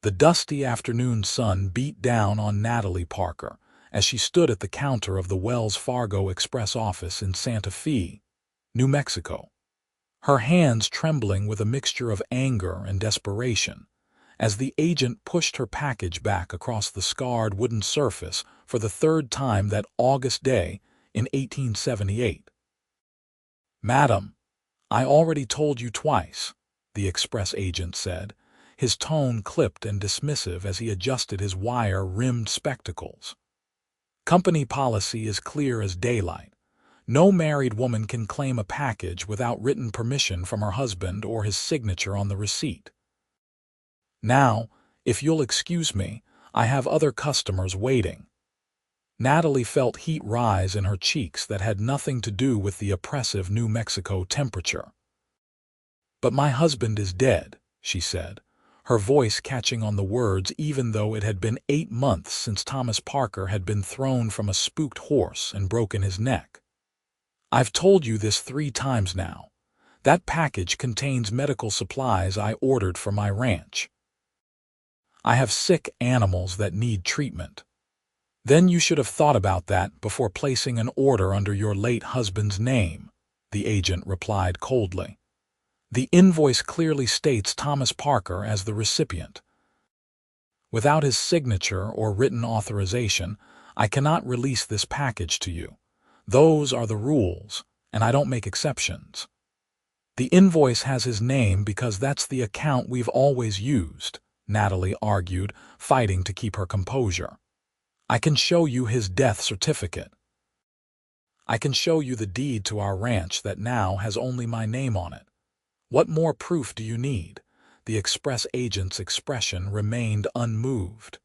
The dusty afternoon sun beat down on Natalie Parker as she stood at the counter of the Wells Fargo Express office in Santa Fe, New Mexico, her hands trembling with a mixture of anger and desperation as the agent pushed her package back across the scarred wooden surface for the third time that August day in 1878. "Madam, I already told you twice," the express agent said, his tone clipped and dismissive as he adjusted his wire-rimmed spectacles. "Company policy is clear as daylight. No married woman can claim a package without written permission from her husband or his signature on the receipt. Now, if you'll excuse me, I have other customers waiting." Natalie felt heat rise in her cheeks that had nothing to do with the oppressive New Mexico temperature. "But my husband is dead," she said, her voice catching on the words even though it had been 8 months since Thomas Parker had been thrown from a spooked horse and broken his neck. "I've told you this 3 times now. That package contains medical supplies I ordered for my ranch. I have sick animals that need treatment. Then you should have thought about that before placing an order under your late husband's name," the agent replied coldly. "The invoice clearly states Thomas Parker as the recipient. Without his signature or written authorization, I cannot release this package to you. Those are the rules, and I don't make exceptions. The invoice has his name because that's the account we've always used," Natalie argued, fighting to keep her composure. "I can show you his death certificate. I can show you the deed to our ranch that now has only my name on it. What more proof do you need?" The express agent's expression remained unmoved.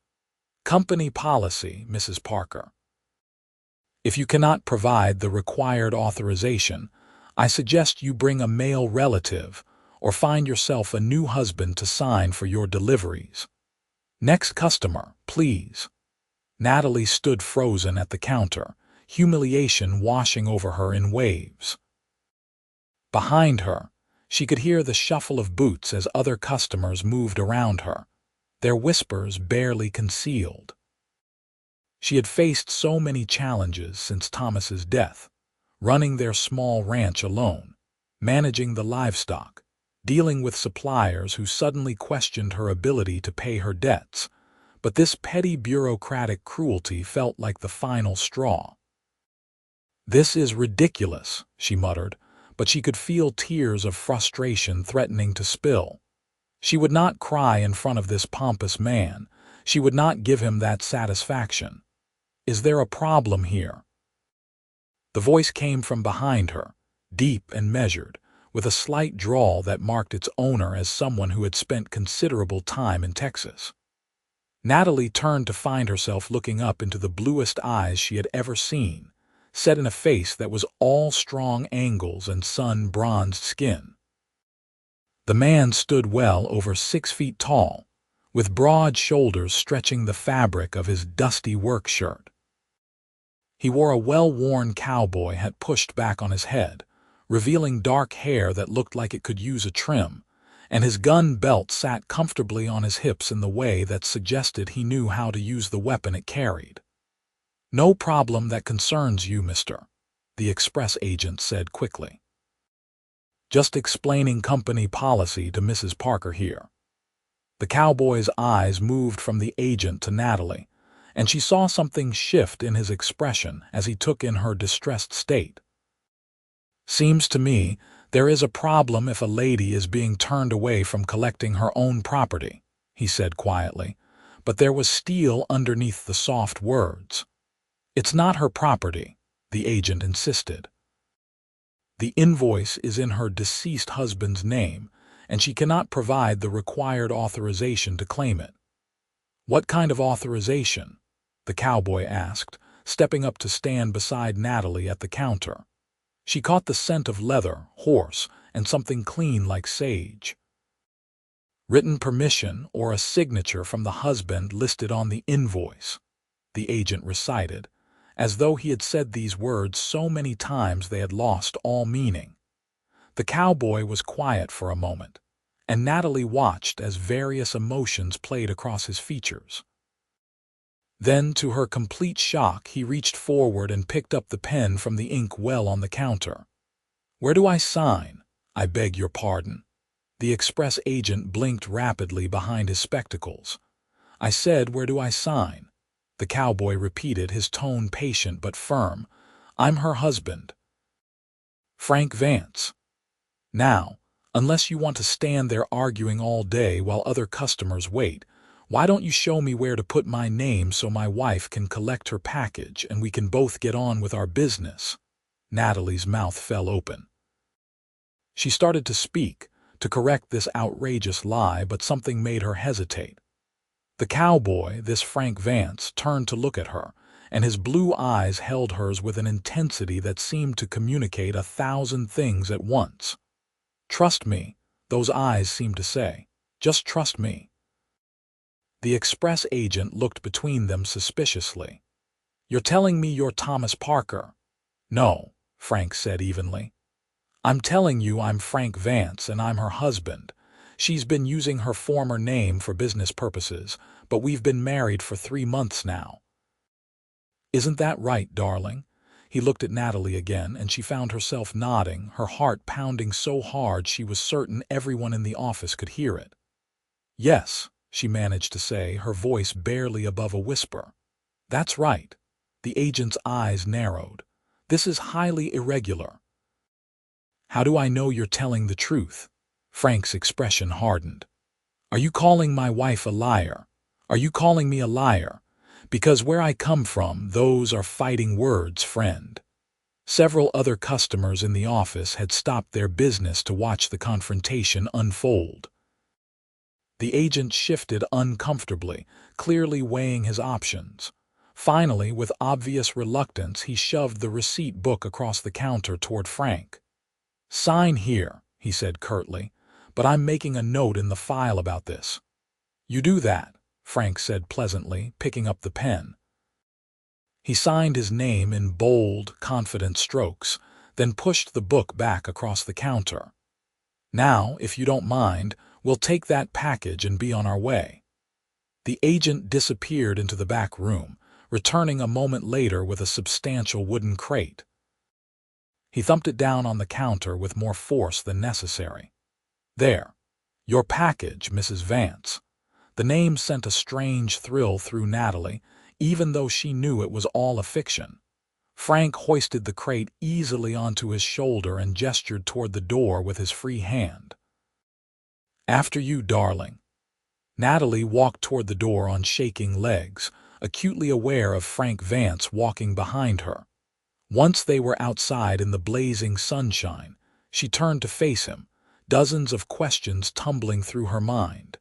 "Company policy, Mrs. Parker. If you cannot provide the required authorization, I suggest you bring a male relative or find yourself a new husband to sign for your deliveries. Next customer, please." Natalie stood frozen at the counter, humiliation washing over her in waves. Behind her, she could hear the shuffle of boots as other customers moved around her, their whispers barely concealed. She had faced so many challenges since Thomas's death, running their small ranch alone, managing the livestock, dealing with suppliers who suddenly questioned her ability to pay her debts, but this petty bureaucratic cruelty felt like the final straw. "This is ridiculous," she muttered, but she could feel tears of frustration threatening to spill. She would not cry in front of this pompous man. She would not give him that satisfaction. "Is there a problem here?" The voice came from behind her, deep and measured, with a slight drawl that marked its owner as someone who had spent considerable time in Texas. Natalie turned to find herself looking up into the bluest eyes she had ever seen, set in a face that was all strong angles and sun-bronzed skin. The man stood well over 6 feet tall, with broad shoulders stretching the fabric of his dusty work shirt. He wore a well-worn cowboy hat pushed back on his head, revealing dark hair that looked like it could use a trim, and his gun belt sat comfortably on his hips in the way that suggested he knew how to use the weapon it carried. "No problem that concerns you, mister," the express agent said quickly. "Just explaining company policy to Mrs. Parker here." The cowboy's eyes moved from the agent to Natalie, and she saw something shift in his expression as he took in her distressed state. "Seems to me there is a problem if a lady is being turned away from collecting her own property," he said quietly, but there was steel underneath the soft words. "It's not her property," the agent insisted. "The invoice is in her deceased husband's name, and she cannot provide the required authorization to claim it." "What kind of authorization?" the cowboy asked, stepping up to stand beside Natalie at the counter. She caught the scent of leather, horse, and something clean like sage. "Written permission or a signature from the husband listed on the invoice," the agent recited, as though he had said these words so many times they had lost all meaning. The cowboy was quiet for a moment, and Natalie watched as various emotions played across his features. Then, to her complete shock, he reached forward and picked up the pen from the ink well on the counter. "Where do I sign? I beg your pardon." The express agent blinked rapidly behind his spectacles. "I said, where do I sign?" The cowboy repeated, his tone patient but firm. "I'm her husband, Frank Vance. Now, unless you want to stand there arguing all day while other customers wait, why don't you show me where to put my name so my wife can collect her package and we can both get on with our business?" Natalie's mouth fell open. She started to speak, to correct this outrageous lie, but something made her hesitate. The cowboy, this Frank Vance, turned to look at her, and his blue eyes held hers with an intensity that seemed to communicate 1,000 things at once. "Trust me," those eyes seemed to say. "Just trust me." The express agent looked between them suspiciously. "You're telling me you're Thomas Parker?" "No," Frank said evenly. "I'm telling you I'm Frank Vance and I'm her husband. She's been using her former name for business purposes, but we've been married for 3 months now." "Isn't that right, darling?" He looked at Natalie again, and she found herself nodding, her heart pounding so hard she was certain everyone in the office could hear it. "Yes," she managed to say, her voice barely above a whisper. "That's right." The agent's eyes narrowed. "This is highly irregular." "How do I know you're telling the truth?" Frank's expression hardened. "Are you calling my wife a liar? Are you calling me a liar? Because where I come from, those are fighting words, friend." Several other customers in the office had stopped their business to watch the confrontation unfold. The agent shifted uncomfortably, clearly weighing his options. Finally, with obvious reluctance, he shoved the receipt book across the counter toward Frank. "Sign here," he said curtly, "but I'm making a note in the file about this." "You do that," Frank said pleasantly, picking up the pen. He signed his name in bold, confident strokes, then pushed the book back across the counter. "Now, if you don't mind, we'll take that package and be on our way." The agent disappeared into the back room, returning a moment later with a substantial wooden crate. He thumped it down on the counter with more force than necessary. "There. Your package, Mrs. Vance." The name sent a strange thrill through Natalie, even though she knew it was all a fiction. Frank hoisted the crate easily onto his shoulder and gestured toward the door with his free hand. "After you, darling." Natalie walked toward the door on shaking legs, acutely aware of Frank Vance walking behind her. Once they were outside in the blazing sunshine, she turned to face him, dozens of questions tumbling through her mind.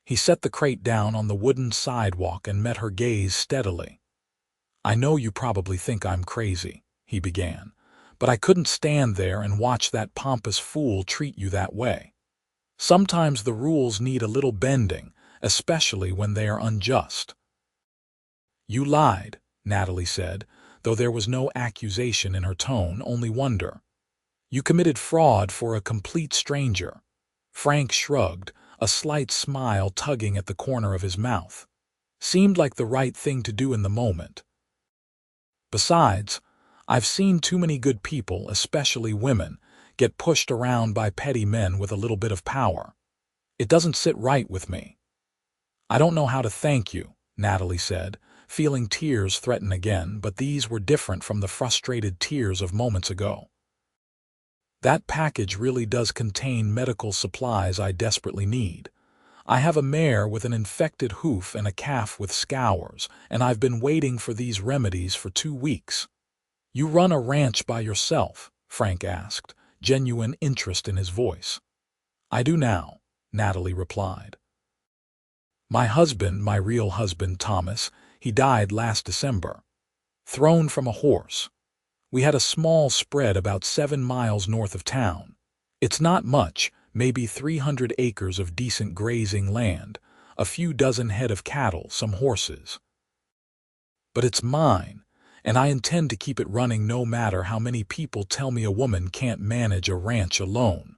He set the crate down on the wooden sidewalk and met her gaze steadily. "I know you probably think I'm crazy," he began, "but I couldn't stand there and watch that pompous fool treat you that way. Sometimes the rules need a little bending, especially when they are unjust." "You lied," Natalie said, though there was no accusation in her tone, only wonder. "You committed fraud for a complete stranger." Frank shrugged, a slight smile tugging at the corner of his mouth. Seemed like the right thing to do in the moment. "Besides, I've seen too many good people, especially women, get pushed around by petty men with a little bit of power. It doesn't sit right with me." "I don't know how to thank you," Natalie said, feeling tears threaten again, but these were different from the frustrated tears of moments ago. "That package really does contain medical supplies I desperately need. I have a mare with an infected hoof and a calf with scours, and I've been waiting for these remedies for 2 weeks." "You run a ranch by yourself?" Frank asked, genuine interest in his voice. "I do now," Natalie replied. "My husband, my real husband, Thomas, he died last December. Thrown from a horse. We had a small spread about 7 miles north of town. It's not much, maybe 300 acres of decent grazing land, a few dozen head of cattle, some horses. But it's mine, and I intend to keep it running no matter how many people tell me a woman can't manage a ranch alone."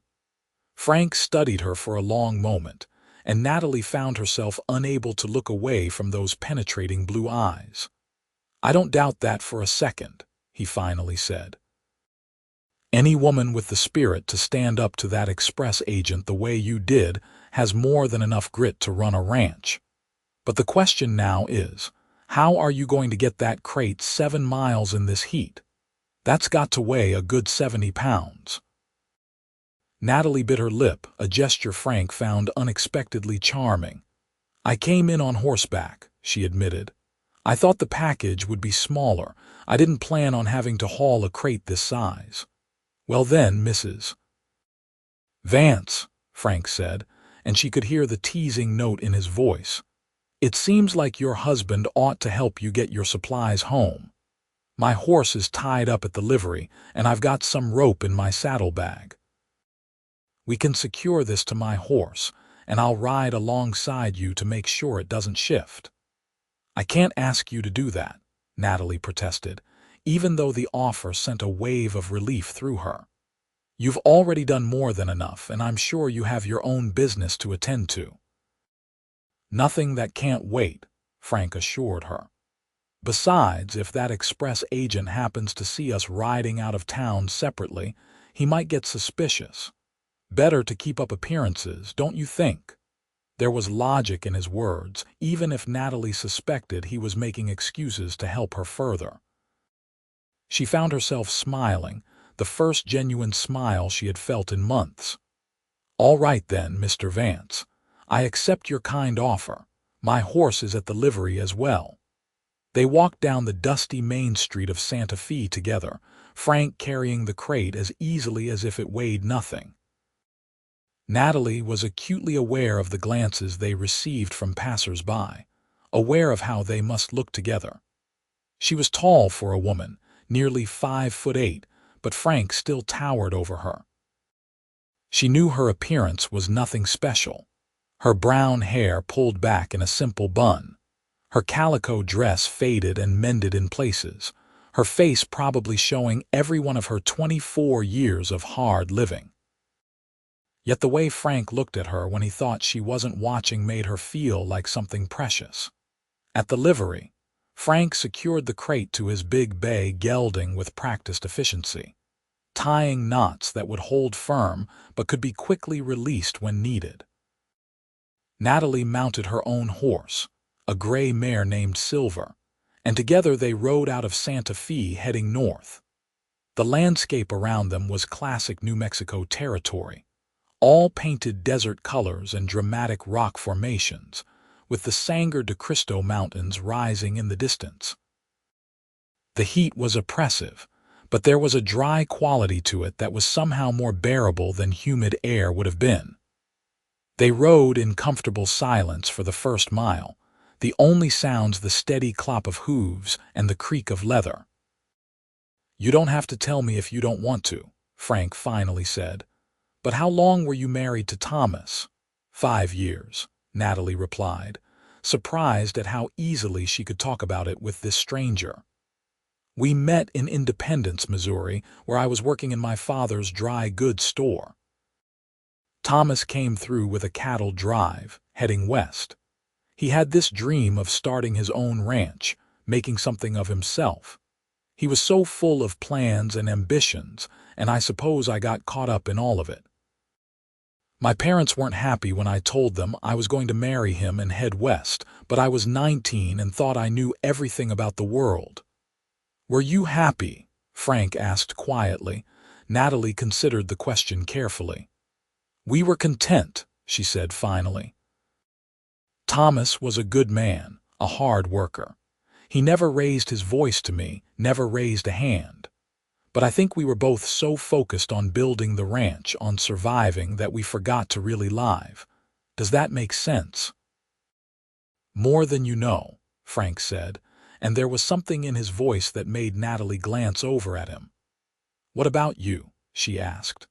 Frank studied her for a long moment, and Natalie found herself unable to look away from those penetrating blue eyes. "I don't doubt that for a second," he finally said. "Any woman with the spirit to stand up to that express agent the way you did has more than enough grit to run a ranch. But the question now is, how are you going to get that crate 7 miles in this heat? That's got to weigh a good 70 pounds. Natalie bit her lip, a gesture Frank found unexpectedly charming. "I came in on horseback," she admitted. "I thought the package would be smaller. I didn't plan on having to haul a crate this size." "Well then, Mrs. Vance," Frank said, and she could hear the teasing note in his voice, "it seems like your husband ought to help you get your supplies home. My horse is tied up at the livery, and I've got some rope in my saddlebag. We can secure this to my horse, and I'll ride alongside you to make sure it doesn't shift." "I can't ask you to do that," Natalie protested, even though the offer sent a wave of relief through her. "You've already done more than enough, and I'm sure you have your own business to attend to." "Nothing that can't wait," Frank assured her. "Besides, if that express agent happens to see us riding out of town separately, he might get suspicious. Better to keep up appearances, don't you think?" There was logic in his words, even if Natalie suspected he was making excuses to help her further. She found herself smiling, the first genuine smile she had felt in months. "All right then, Mr. Vance. I accept your kind offer. My horse is at the livery as well." They walked down the dusty main street of Santa Fe together, Frank carrying the crate as easily as if it weighed nothing. Natalie was acutely aware of the glances they received from passers-by, aware of how they must look together. She was tall for a woman, nearly 5'8", but Frank still towered over her. She knew her appearance was nothing special. Her brown hair pulled back in a simple bun, her calico dress faded and mended in places, her face probably showing every one of her 24 years of hard living. Yet the way Frank looked at her when he thought she wasn't watching made her feel like something precious. At the livery, Frank secured the crate to his big bay gelding with practiced efficiency, tying knots that would hold firm but could be quickly released when needed. Natalie mounted her own horse, a gray mare named Silver, and together they rode out of Santa Fe heading north. The landscape around them was classic New Mexico territory, all painted desert colors and dramatic rock formations, with the Sangre de Cristo Mountains rising in the distance. The heat was oppressive, but there was a dry quality to it that was somehow more bearable than humid air would have been. They rode in comfortable silence for the first mile, the only sounds the steady clop of hooves and the creak of leather. "You don't have to tell me if you don't want to," Frank finally said. "But how long were you married to Thomas?" 5 years, Natalie replied, surprised at how easily she could talk about it with this stranger. "We met in Independence, Missouri, where I was working in my father's dry goods store. Thomas came through with a cattle drive, heading west. He had this dream of starting his own ranch, making something of himself. He was so full of plans and ambitions, and I suppose I got caught up in all of it. My parents weren't happy when I told them I was going to marry him and head west, but I was 19 and thought I knew everything about the world." "Were you happy?" Frank asked quietly. Natalie considered the question carefully. "We were content," she said finally. "Thomas was a good man, a hard worker. He never raised his voice to me, never raised a hand. But I think we were both so focused on building the ranch, on surviving, that we forgot to really live. Does that make sense?" "More than you know," Frank said, and there was something in his voice that made Natalie glance over at him. "What about you?" she asked.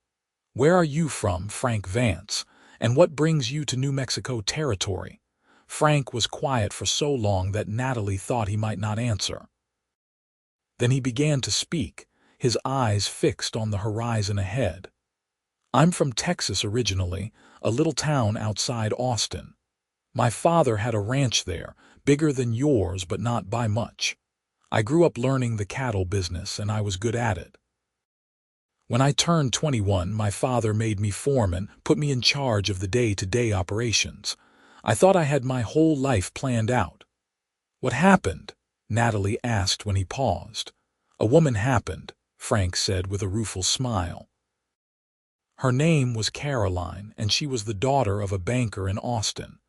"Where are you from, Frank Vance, and what brings you to New Mexico territory?" Frank was quiet for so long that Natalie thought he might not answer. Then he began to speak, his eyes fixed on the horizon ahead. I'm from Texas originally, a little town outside Austin. My father had a ranch there, bigger than yours but not by much. I grew up learning the cattle business and I was good at it. When I turned 21, my father made me foreman, put me in charge of the day-to-day operations. I thought I had my whole life planned out. What happened? Natalie asked when he paused. A woman happened, Frank said with a rueful smile. Her name was Caroline, and she was the daughter of a banker in Austin.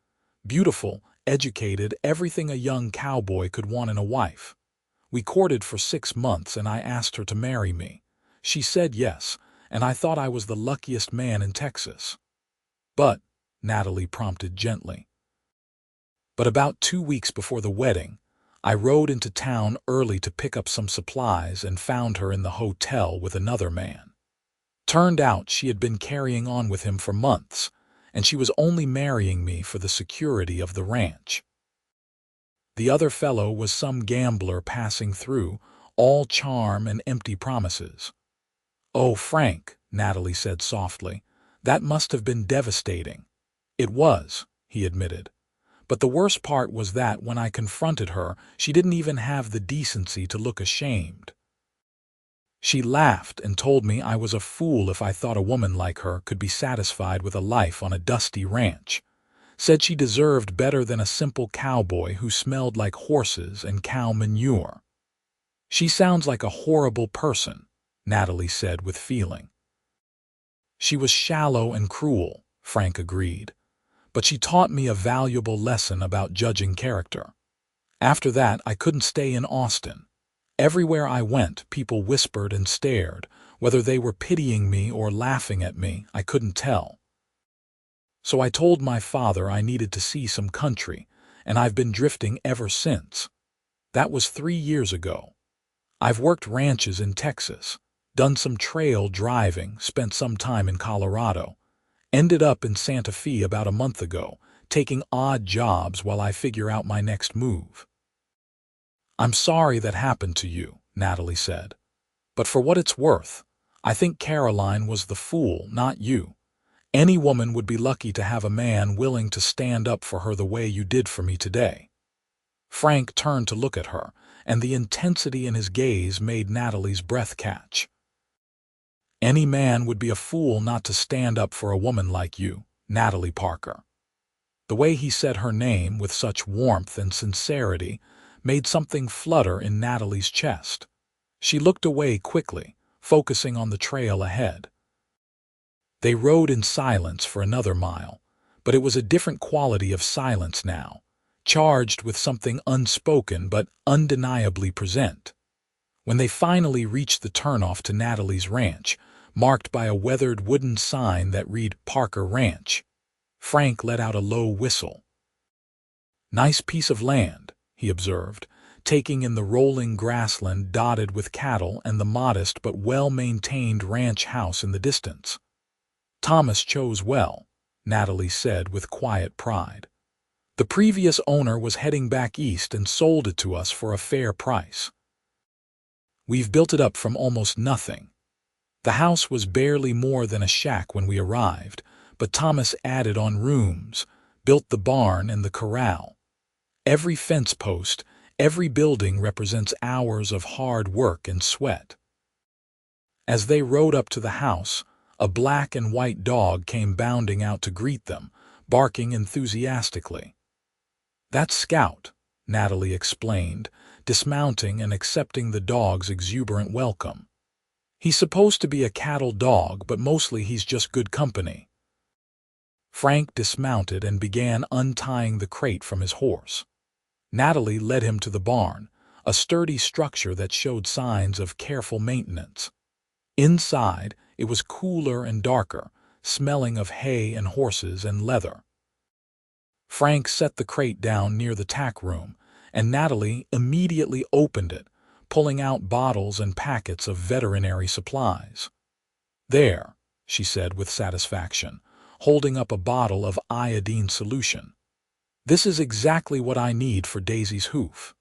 Beautiful, educated, everything a young cowboy could want in a wife. We courted for 6 months and I asked her to marry me. She said yes, and I thought I was the luckiest man in Texas. But, Natalie prompted gently. But about 2 weeks before the wedding, I rode into town early to pick up some supplies and found her in the hotel with another man. Turned out she had been carrying on with him for months, and she was only marrying me for the security of the ranch. The other fellow was some gambler passing through, all charm and empty promises. "Oh, Frank," Natalie said softly, "that must have been devastating." "It was," he admitted. "But the worst part was that when I confronted her, she didn't even have the decency to look ashamed. She laughed and told me I was a fool if I thought a woman like her could be satisfied with a life on a dusty ranch. Said she deserved better than a simple cowboy who smelled like horses and cow manure." "She sounds like a horrible person," Natalie said with feeling. "She was shallow and cruel," Frank agreed. "But she taught me a valuable lesson about judging character. After that, I couldn't stay in Austin. Everywhere I went, people whispered and stared. Whether they were pitying me or laughing at me, I couldn't tell. So I told my father I needed to see some country, and I've been drifting ever since. That was 3 years ago. I've worked ranches in Texas, done some trail driving, spent some time in Colorado. Ended up in Santa Fe about a month ago, taking odd jobs while I figure out my next move." "I'm sorry that happened to you," Natalie said. "But for what it's worth, I think Caroline was the fool, not you. Any woman would be lucky to have a man willing to stand up for her the way you did for me today." Frank turned to look at her, and the intensity in his gaze made Natalie's breath catch. "Any man would be a fool not to stand up for a woman like you, Natalie Parker." The way he said her name with such warmth and sincerity made something flutter in Natalie's chest. She looked away quickly, focusing on the trail ahead. They rode in silence for another mile, but it was a different quality of silence now, charged with something unspoken but undeniably present. When they finally reached the turnoff to Natalie's ranch, marked by a weathered wooden sign that read Parker Ranch, Frank let out a low whistle. "Nice piece of land," he observed, taking in the rolling grassland dotted with cattle and the modest but well-maintained ranch house in the distance. "Thomas chose well," Natalie said with quiet pride. "The previous owner was heading back east and sold it to us for a fair price. We've built it up from almost nothing. The house was barely more than a shack when we arrived, but Thomas added on rooms, built the barn and the corral. Every fence post, every building represents hours of hard work and sweat." As they rode up to the house, a black and white dog came bounding out to greet them, barking enthusiastically. "That's Scout," Natalie explained, dismounting and accepting the dog's exuberant welcome. "He's supposed to be a cattle dog, but mostly he's just good company." Frank dismounted and began untying the crate from his horse. Natalie led him to the barn, a sturdy structure that showed signs of careful maintenance. Inside, it was cooler and darker, smelling of hay and horses and leather. Frank set the crate down near the tack room, and Natalie immediately opened it, pulling out bottles and packets of veterinary supplies. "There," she said with satisfaction, holding up a bottle of iodine solution. "This is exactly what I need for Daisy's hoof.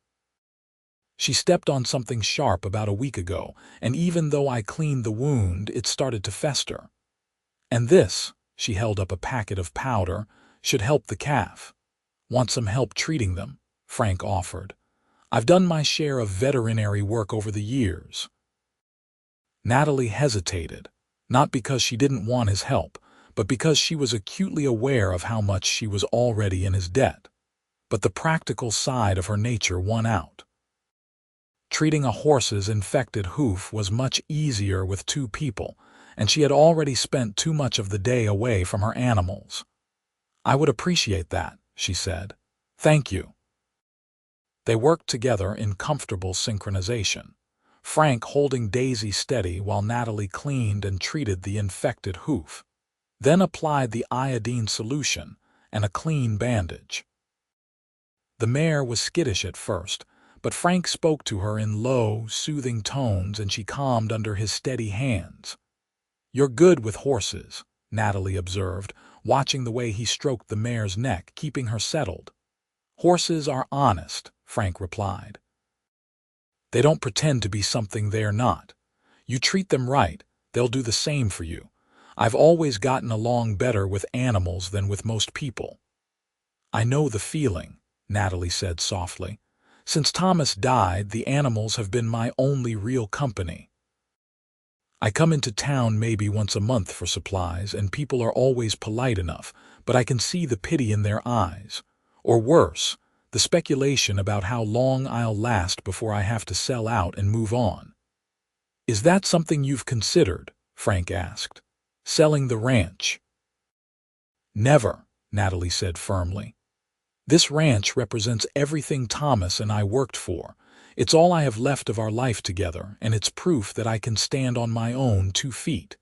She stepped on something sharp about a week ago, and even though I cleaned the wound, it started to fester. And this, she held up a packet of powder, should help the calf. Want some help treating them? Frank offered. I've done my share of veterinary work over the years. Natalie hesitated, not because she didn't want his help, but because she was acutely aware of how much she was already in his debt. But the practical side of her nature won out. Treating a horse's infected hoof was much easier with two people, and she had already spent too much of the day away from her animals. I would appreciate that, she said. Thank you. They worked together in comfortable synchronization, Frank holding Daisy steady while Natalie cleaned and treated the infected hoof, then applied the iodine solution and a clean bandage. The mare was skittish at first, but Frank spoke to her in low, soothing tones and she calmed under his steady hands. You're good with horses, Natalie observed, watching the way he stroked the mare's neck, keeping her settled. Horses are honest, Frank replied. They don't pretend to be something they're not. You treat them right, they'll do the same for you. I've always gotten along better with animals than with most people. I know the feeling, Natalie said softly. Since Thomas died, the animals have been my only real company. I come into town maybe once a month for supplies, and people are always polite enough, but I can see the pity in their eyes. Or worse, the speculation about how long I'll last before I have to sell out and move on. Is that something you've considered? Frank asked. Selling the ranch? Never, Natalie said firmly. This ranch represents everything Thomas and I worked for. It's all I have left of our life together, and it's proof that I can stand on my own 2 feet.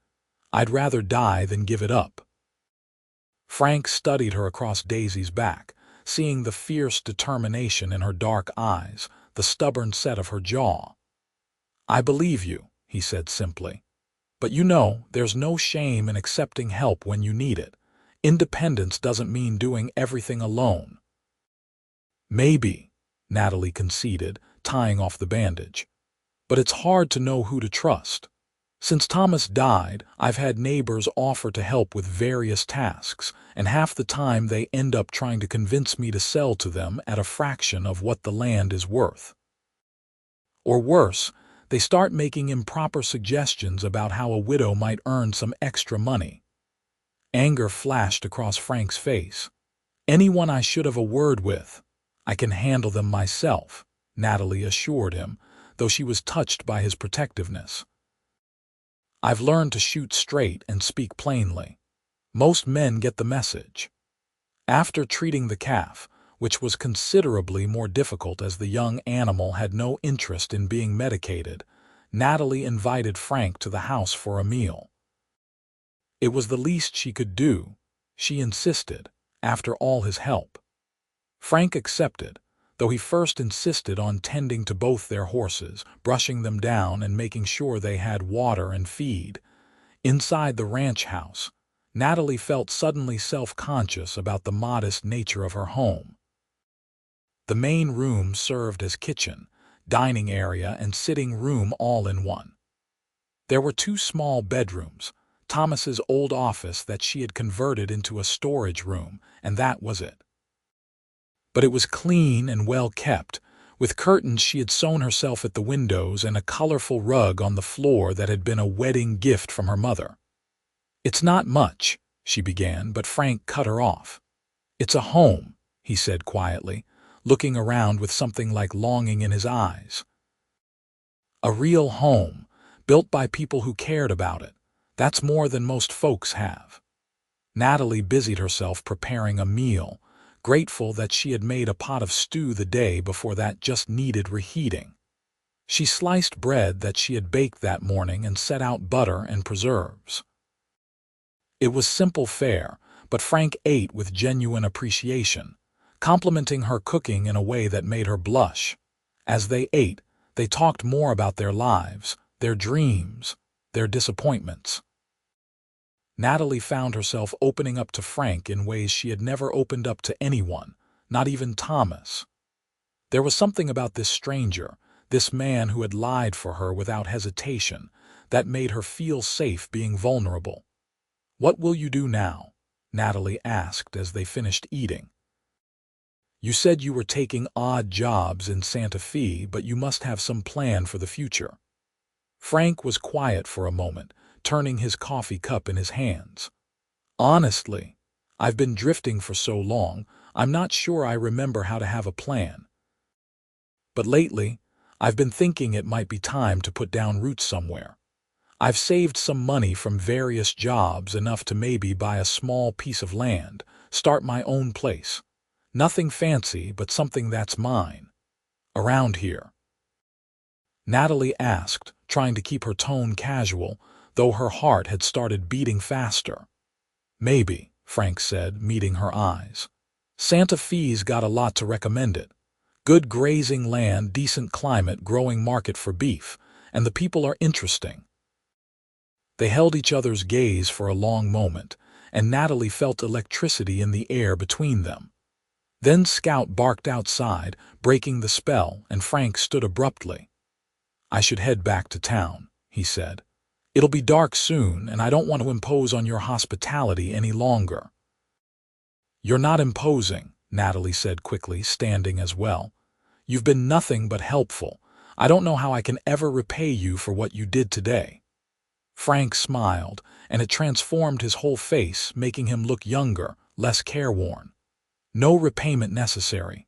I'd rather die than give it up. Frank studied her across Daisy's back, seeing the fierce determination in her dark eyes, the stubborn set of her jaw. I believe you, he said simply. But you know, there's no shame in accepting help when you need it. Independence doesn't mean doing everything alone. Maybe, Natalie conceded, tying off the bandage. But it's hard to know who to trust. Since Thomas died, I've had neighbors offer to help with various tasks, and half the time they end up trying to convince me to sell to them at a fraction of what the land is worth. Or worse, they start making improper suggestions about how a widow might earn some extra money. Anger flashed across Frank's face. Anyone I should have a word with. I can handle them myself, Natalie assured him, though she was touched by his protectiveness. I've learned to shoot straight and speak plainly. Most men get the message. After treating the calf, which was considerably more difficult as the young animal had no interest in being medicated, Natalie invited Frank to the house for a meal. It was the least she could do, she insisted, after all his help. Frank accepted, though he first insisted on tending to both their horses, brushing them down and making sure they had water and feed. Inside the ranch house, Natalie felt suddenly self-conscious about the modest nature of her home. The main room served as kitchen, dining area, and sitting room all in one. There were 2 small bedrooms, Thomas's old office that she had converted into a storage room, and that was it. But it was clean and well kept, with curtains she had sewn herself at the windows and a colorful rug on the floor that had been a wedding gift from her mother. It's not much, she began, but Frank cut her off. It's a home, he said quietly, looking around with something like longing in his eyes. A real home, built by people who cared about it. That's more than most folks have. Natalie busied herself preparing a meal, grateful that she had made a pot of stew the day before that just needed reheating. She sliced bread that she had baked that morning and set out butter and preserves. It was simple fare, but Frank ate with genuine appreciation, complimenting her cooking in a way that made her blush. As they ate, they talked more about their lives, their dreams, their disappointments. Natalie found herself opening up to Frank in ways she had never opened up to anyone, not even Thomas. There was something about this stranger, this man who had lied for her without hesitation, that made her feel safe being vulnerable. "What will you do now?" Natalie asked as they finished eating. "You said you were taking odd jobs in Santa Fe, but you must have some plan for the future." Frank was quiet for a moment, turning his coffee cup in his hands. "Honestly, I've been drifting for so long, I'm not sure I remember how to have a plan. But lately, I've been thinking it might be time to put down roots somewhere. I've saved some money from various jobs, enough to maybe buy a small piece of land, start my own place. Nothing fancy, but something that's mine. Around here." Natalie asked, trying to keep her tone casual, though her heart had started beating faster. "Maybe," Frank said, meeting her eyes. "Santa Fe's got a lot to recommend it. Good grazing land, decent climate, growing market for beef, and the people are interesting." They held each other's gaze for a long moment, and Natalie felt electricity in the air between them. Then Scout barked outside, breaking the spell, and Frank stood abruptly. "I should head back to town," he said. "It'll be dark soon, and I don't want to impose on your hospitality any longer." "You're not imposing," Natalie said quickly, standing as well. "You've been nothing but helpful. I don't know how I can ever repay you for what you did today." Frank smiled, and it transformed his whole face, making him look younger, less careworn. "No repayment necessary.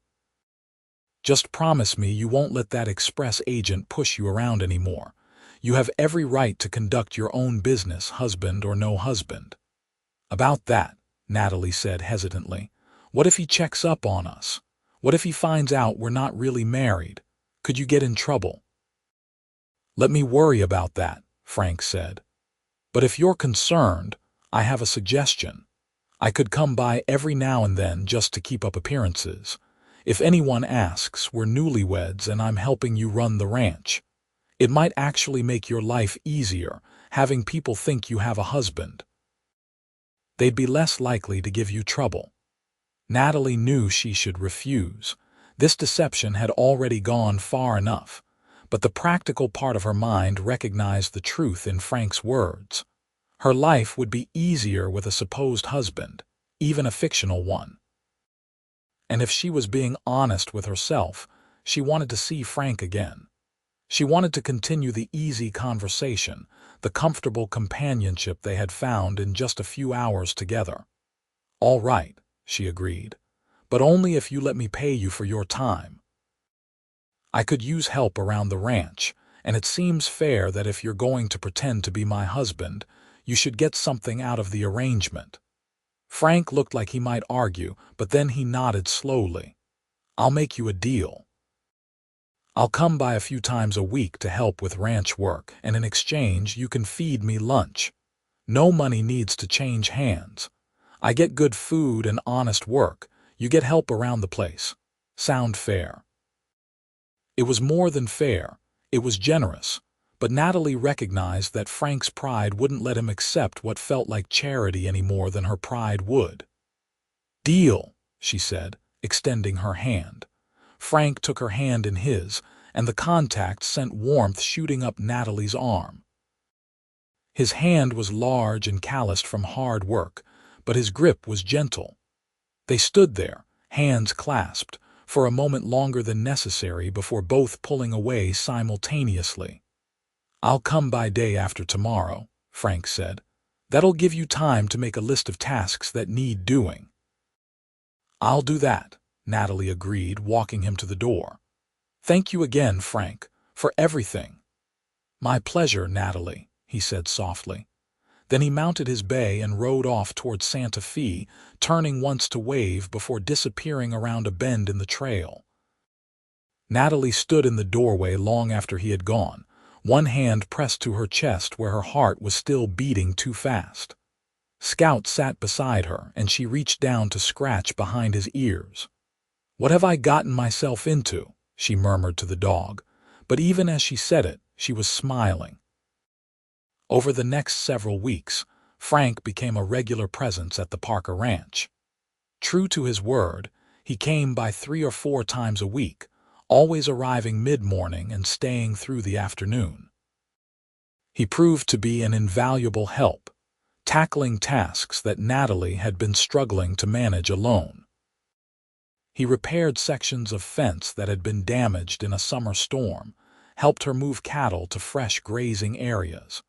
Just promise me you won't let that express agent push you around anymore. You have every right to conduct your own business, husband or no husband." "About that," Natalie said hesitantly, "what if he checks up on us? What if he finds out we're not really married? Could you get in trouble?" "Let me worry about that," Frank said. "But if you're concerned, I have a suggestion. I could come by every now and then just to keep up appearances. If anyone asks, we're newlyweds and I'm helping you run the ranch. It might actually make your life easier, having people think you have a husband. They'd be less likely to give you trouble." Natalie knew she should refuse. This deception had already gone far enough, but the practical part of her mind recognized the truth in Frank's words. Her life would be easier with a supposed husband, even a fictional one. And if she was being honest with herself, she wanted to see Frank again. She wanted to continue the easy conversation, the comfortable companionship they had found in just a few hours together. "All right," she agreed, "but only if you let me pay you for your time. I could use help around the ranch, and it seems fair that if you're going to pretend to be my husband, you should get something out of the arrangement." Frank looked like he might argue, but then he nodded slowly. "I'll make you a deal. I'll come by a few times a week to help with ranch work, and in exchange you can feed me lunch. No money needs to change hands. I get good food and honest work. You get help around the place. Sound fair?" It was more than fair. It was generous. But Natalie recognized that Frank's pride wouldn't let him accept what felt like charity any more than her pride would. "Deal," she said, extending her hand. Frank took her hand in his, and the contact sent warmth shooting up Natalie's arm. His hand was large and calloused from hard work, but his grip was gentle. They stood there, hands clasped, for a moment longer than necessary before both pulling away simultaneously. "I'll come by day after tomorrow," Frank said. "That'll give you time to make a list of tasks that need doing." "I'll do that," Natalie agreed, walking him to the door. "Thank you again, Frank, for everything." "My pleasure, Natalie," he said softly. Then he mounted his bay and rode off toward Santa Fe, turning once to wave before disappearing around a bend in the trail. Natalie stood in the doorway long after he had gone, one hand pressed to her chest where her heart was still beating too fast. Scout sat beside her, and she reached down to scratch behind his ears. "What have I gotten myself into?" she murmured to the dog, but even as she said it, she was smiling. Over the next several weeks, Frank became a regular presence at the Parker Ranch. True to his word, he came by 3 or 4 times a week, always arriving mid-morning and staying through the afternoon. He proved to be an invaluable help. tackling tasks that Natalie had been struggling to manage alone. He repaired sections of fence that had been damaged in a summer storm, helped her move cattle to fresh grazing areas,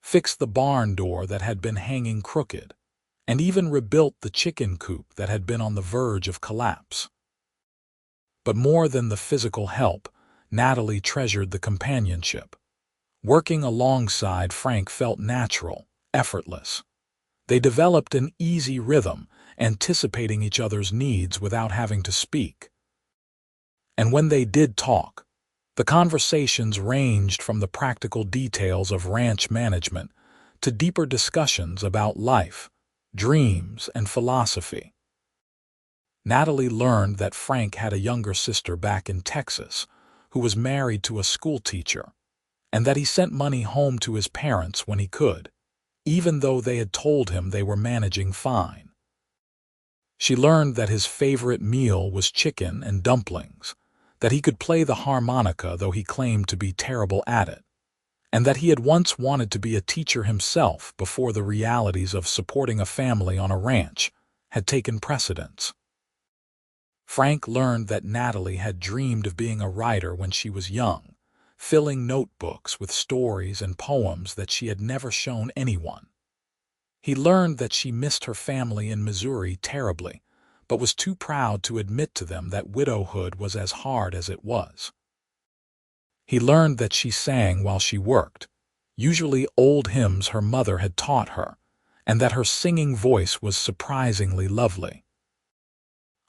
fixed the barn door that had been hanging crooked, and even rebuilt the chicken coop that had been on the verge of collapse. But more than the physical help, Natalie treasured the companionship. Working alongside Frank felt natural, effortless. They developed an easy rhythm, anticipating each other's needs without having to speak. And when they did talk, the conversations ranged from the practical details of ranch management to deeper discussions about life, dreams, and philosophy. Natalie learned that Frank had a younger sister back in Texas who was married to a schoolteacher, and that he sent money home to his parents when he could, even though they had told him they were managing fine. She learned that his favorite meal was chicken and dumplings, that he could play the harmonica though he claimed to be terrible at it, and that he had once wanted to be a teacher himself before the realities of supporting a family on a ranch had taken precedence. Frank learned that Natalie had dreamed of being a writer when she was young, filling notebooks with stories and poems that she had never shown anyone. He learned that she missed her family in Missouri terribly, but was too proud to admit to them that widowhood was as hard as it was. He learned that she sang while she worked, usually old hymns her mother had taught her, and that her singing voice was surprisingly lovely.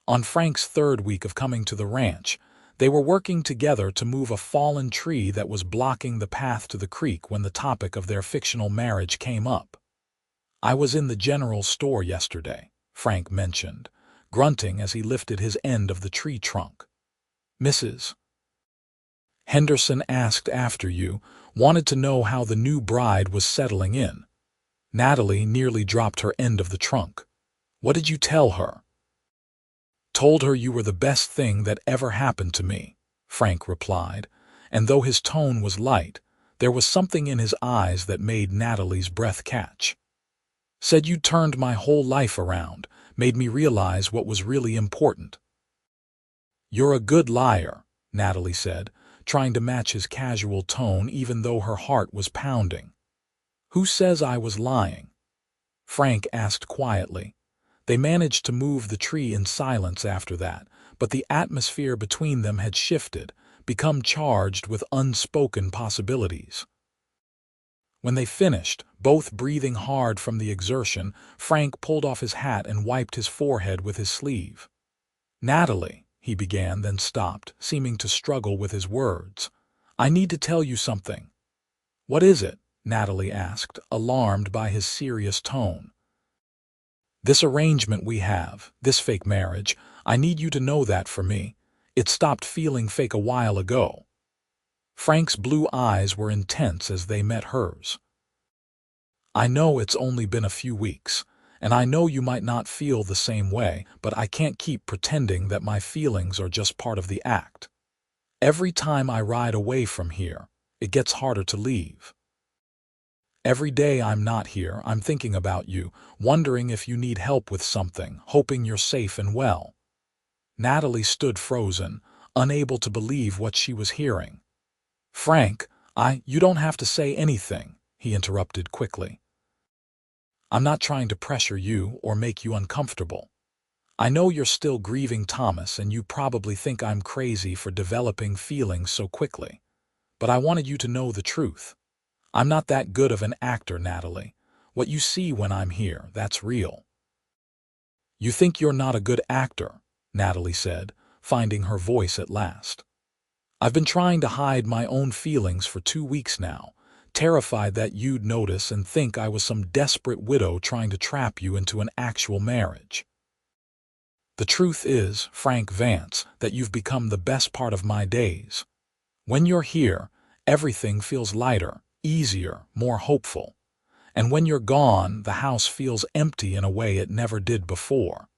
On Frank's third week of coming to the ranch, they were working together to move a fallen tree that was blocking the path to the creek when the topic of their fictional marriage came up. "I was in the general store yesterday," Frank mentioned, grunting as he lifted his end of the tree trunk. "Mrs. Henderson asked after you, wanted to know how the new bride was settling in." Natalie nearly dropped her end of the trunk. "What did you tell her?" "Told her you were the best thing that ever happened to me," Frank replied, and though his tone was light, there was something in his eyes that made Natalie's breath catch. "Said you turned my whole life around, made me realize what was really important." "You're a good liar," Natalie said, trying to match his casual tone even though her heart was pounding. "Who says I was lying?" Frank asked quietly. They managed to move the tree in silence after that, but the atmosphere between them had shifted, become charged with unspoken possibilities. When they finished, both breathing hard from the exertion, Frank pulled off his hat and wiped his forehead with his sleeve. "Natalie," he began, then stopped, seeming to struggle with his words. "I need to tell you something." "What is it?" Natalie asked, alarmed by his serious tone. "This arrangement we have, this fake marriage, I need you to know that for me. It stopped feeling fake a while ago." Frank's blue eyes were intense as they met hers. "I know it's only been a few weeks, and I know you might not feel the same way, but I can't keep pretending that my feelings are just part of the act. Every time I ride away from here, it gets harder to leave. Every day I'm not here, I'm thinking about you, wondering if you need help with something, hoping you're safe and well." Natalie stood frozen, unable to believe what she was hearing. "Frank, you don't have to say anything," he interrupted quickly. "I'm not trying to pressure you or make you uncomfortable. I know you're still grieving Thomas and you probably think I'm crazy for developing feelings so quickly. But I wanted you to know the truth. I'm not that good of an actor, Natalie. What you see when I'm here, that's real." "You think you're not a good actor," Natalie said, finding her voice at last. "I've been trying to hide my own feelings for 2 weeks now, terrified that you'd notice and think I was some desperate widow trying to trap you into an actual marriage. The truth is, Frank Vance, that you've become the best part of my days. When you're here, everything feels lighter, easier, more hopeful. And when you're gone, the house feels empty in a way it never did before."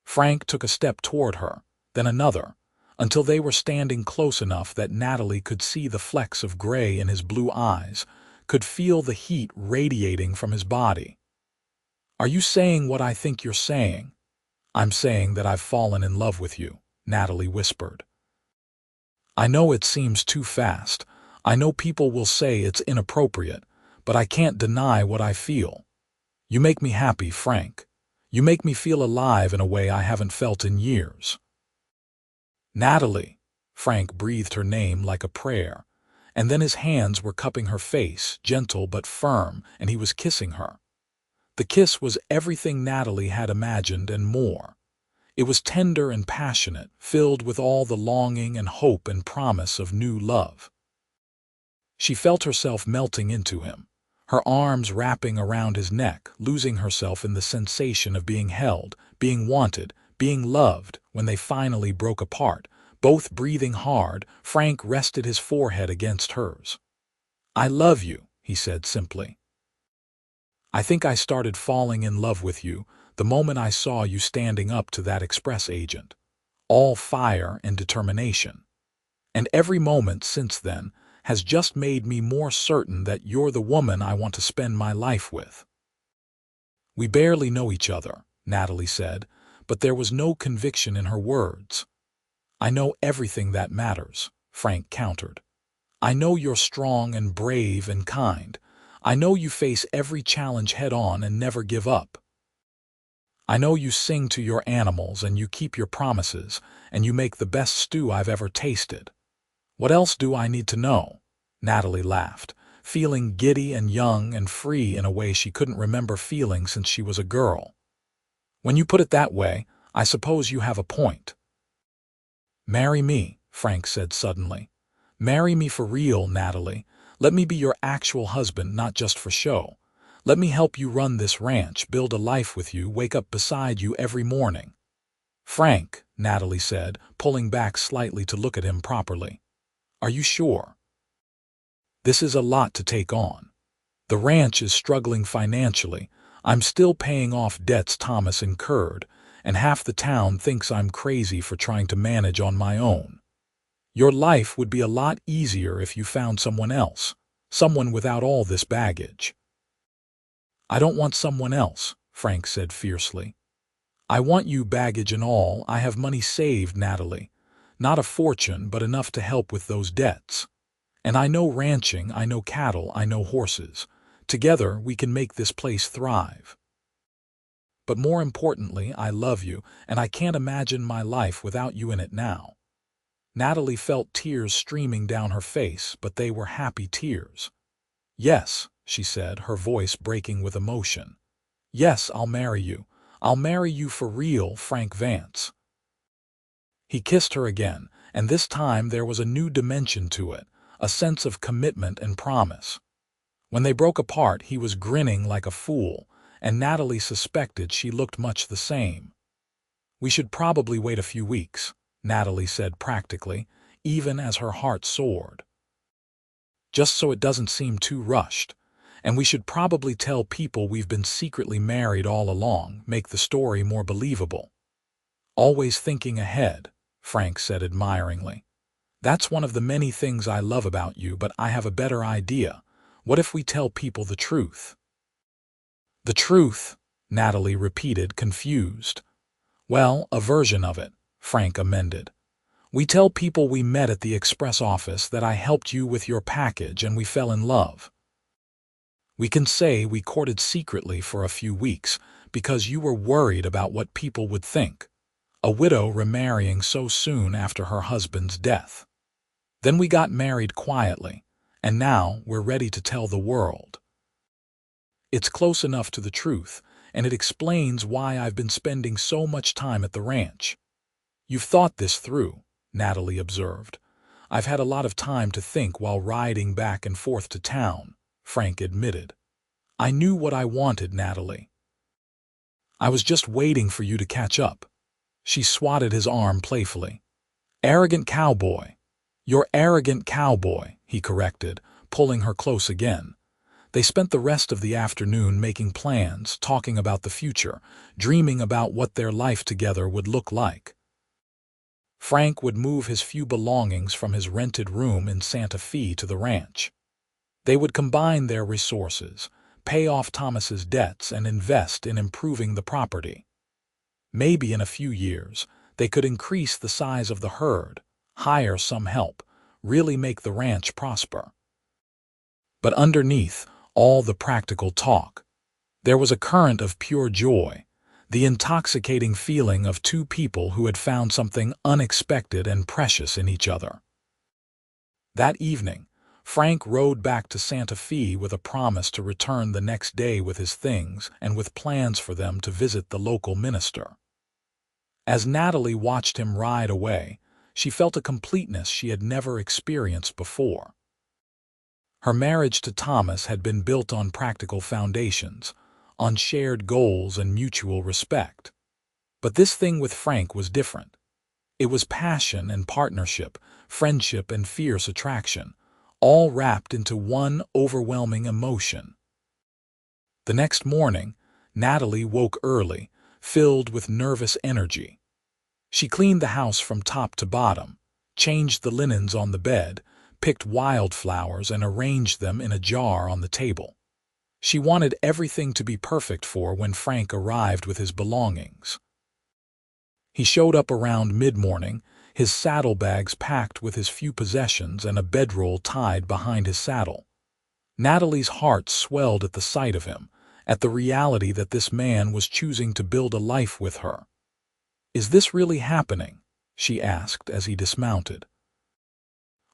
Frank took a step toward her, then another, until they were standing close enough that Natalie could see the flecks of gray in his blue eyes, could feel the heat radiating from his body. "Are you saying what I think you're saying?" "I'm saying that I've fallen in love with you," Natalie whispered. "I know it seems too fast. I know people will say it's inappropriate, but I can't deny what I feel. You make me happy, Frank. You make me feel alive in a way I haven't felt in years." "Natalie," Frank breathed her name like a prayer, and then his hands were cupping her face, gentle but firm, and he was kissing her. The kiss was everything Natalie had imagined and more. It was tender and passionate, filled with all the longing and hope and promise of new love. She felt herself melting into him, her arms wrapping around his neck, losing herself in the sensation of being held, being wanted, being loved. When they finally broke apart, both breathing hard, Frank rested his forehead against hers. "I love you," he said simply. "I think I started falling in love with you the moment I saw you standing up to that express agent. All fire and determination. And every moment since then has just made me more certain that you're the woman I want to spend my life with." "We barely know each other," Natalie said, but there was no conviction in her words. "I know everything that matters," Frank countered. "I know you're strong and brave and kind. I know you face every challenge head-on and never give up. I know you sing to your animals and you keep your promises and you make the best stew I've ever tasted. What else do I need to know?" Natalie laughed, feeling giddy and young and free in a way she couldn't remember feeling since she was a girl. "When you put it that way, I suppose you have a point." "Marry me," Frank said suddenly. "Marry me for real, Natalie. Let me be your actual husband, not just for show. Let me help you run this ranch, build a life with you, wake up beside you every morning." "Frank," Natalie said, pulling back slightly to look at him properly. "Are you sure? This is a lot to take on. The ranch is struggling financially. I'm still paying off debts Thomas incurred, and half the town thinks I'm crazy for trying to manage on my own. Your life would be a lot easier if you found someone else, someone without all this baggage." "I don't want someone else," Frank said fiercely. "I want you, baggage and all. I have money saved, Natalie. Not a fortune, but enough to help with those debts. And I know ranching, I know cattle, I know horses. Together we can make this place thrive. But more importantly, I love you, and I can't imagine my life without you in it now." Natalie felt tears streaming down her face, but they were happy tears. "Yes," she said, her voice breaking with emotion. "Yes, I'll marry you. I'll marry you for real, Frank Vance." He kissed her again, and this time there was a new dimension to it, a sense of commitment and promise. When they broke apart, he was grinning like a fool, and Natalie suspected she looked much the same. "We should probably wait a few weeks," Natalie said practically, even as her heart soared. "Just so it doesn't seem too rushed. And we should probably tell people we've been secretly married all along, make the story more believable." "Always thinking ahead," Frank said admiringly. "That's one of the many things I love about you, but I have a better idea. What if we tell people the truth?" "The truth?" Natalie repeated, confused. "Well, a version of it," Frank amended. "We tell people we met at the express office, that I helped you with your package and we fell in love. We can say we courted secretly for a few weeks because you were worried about what people would think. A widow remarrying so soon after her husband's death. Then we got married quietly, and now we're ready to tell the world. It's close enough to the truth, and it explains why I've been spending so much time at the ranch." "You've thought this through," Natalie observed. "I've had a lot of time to think while riding back and forth to town," Frank admitted. "I knew what I wanted, Natalie. I was just waiting for you to catch up." She swatted his arm playfully. "Arrogant cowboy." "You're arrogant cowboy," he corrected, pulling her close again. They spent the rest of the afternoon making plans, talking about the future, dreaming about what their life together would look like. Frank would move his few belongings from his rented room in Santa Fe to the ranch. They would combine their resources, pay off Thomas's debts, and invest in improving the property. Maybe in a few years, they could increase the size of the herd, hire some help, really make the ranch prosper. But underneath all the practical talk, there was a current of pure joy, the intoxicating feeling of two people who had found something unexpected and precious in each other. That evening, Frank rode back to Santa Fe with a promise to return the next day with his things and with plans for them to visit the local minister. As Natalie watched him ride away, she felt a completeness she had never experienced before. Her marriage to Thomas had been built on practical foundations, on shared goals and mutual respect. But this thing with Frank was different. It was passion and partnership, friendship and fierce attraction, all wrapped into one overwhelming emotion. The next morning, Natalie woke early, filled with nervous energy. She cleaned the house from top to bottom, changed the linens on the bed, picked wildflowers and arranged them in a jar on the table. She wanted everything to be perfect for when Frank arrived with his belongings. He showed up around mid-morning, his saddlebags packed with his few possessions and a bedroll tied behind his saddle. Natalie's heart swelled at the sight of him, at the reality that this man was choosing to build a life with her. "Is this really happening?" she asked as he dismounted.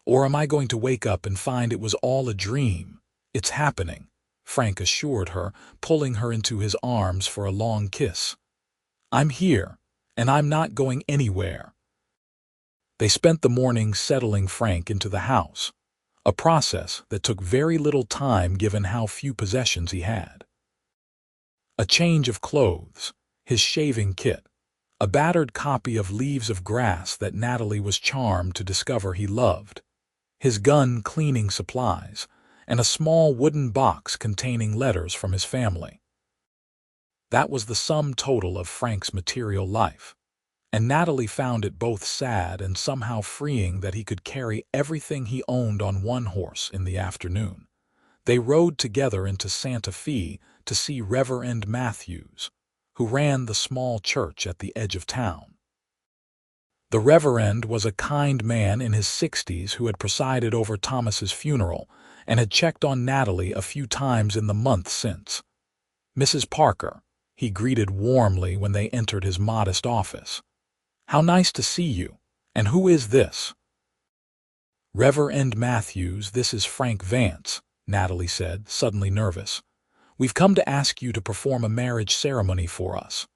"Or am I going to wake up and find it was all a dream?" "It's happening," Frank assured her, pulling her into his arms for a long kiss. "I'm here, and I'm not going anywhere." They spent the morning settling Frank into the house, a process that took very little time given how few possessions he had. A change of clothes, his shaving kit, a battered copy of Leaves of Grass that Natalie was charmed to discover he loved, his gun cleaning supplies, and a small wooden box containing letters from his family. That was the sum total of Frank's material life, and Natalie found it both sad and somehow freeing that he could carry everything he owned on one horse in the afternoon. They rode together into Santa Fe to see Reverend Matthews, who ran the small church at the edge of town. The Reverend was a kind man in his 60s who had presided over Thomas's funeral and had checked on Natalie a few times in the month since. "Mrs. Parker," he greeted warmly when they entered his modest office. "How nice to see you. And who is this?" "Reverend Matthews, this is Frank Vance," Natalie said, suddenly nervous. "We've come to ask you to perform a marriage ceremony for us."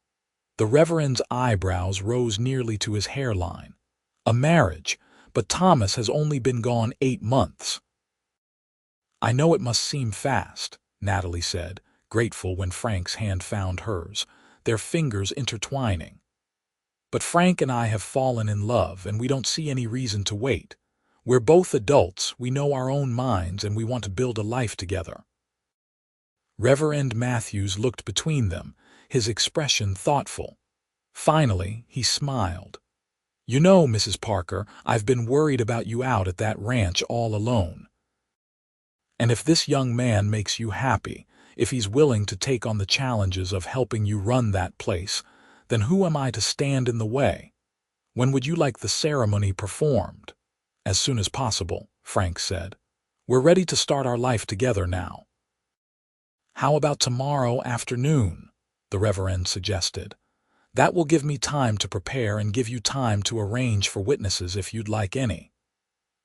The Reverend's eyebrows rose nearly to his hairline. "A marriage? But Thomas has only been gone 8 months." "I know it must seem fast," Natalie said, grateful when Frank's hand found hers, their fingers intertwining. "But Frank and I have fallen in love, and we don't see any reason to wait. We're both adults, we know our own minds, and we want to build a life together." Reverend Matthews looked between them, his expression thoughtful. Finally, he smiled. "You know, Mrs. Parker, I've been worried about you out at that ranch all alone. And if this young man makes you happy, if he's willing to take on the challenges of helping you run that place, then who am I to stand in the way? When would you like the ceremony performed?" "As soon as possible," Frank said. "We're ready to start our life together now." "How about tomorrow afternoon?" the Reverend suggested. "That will give me time to prepare and give you time to arrange for witnesses if you'd like any."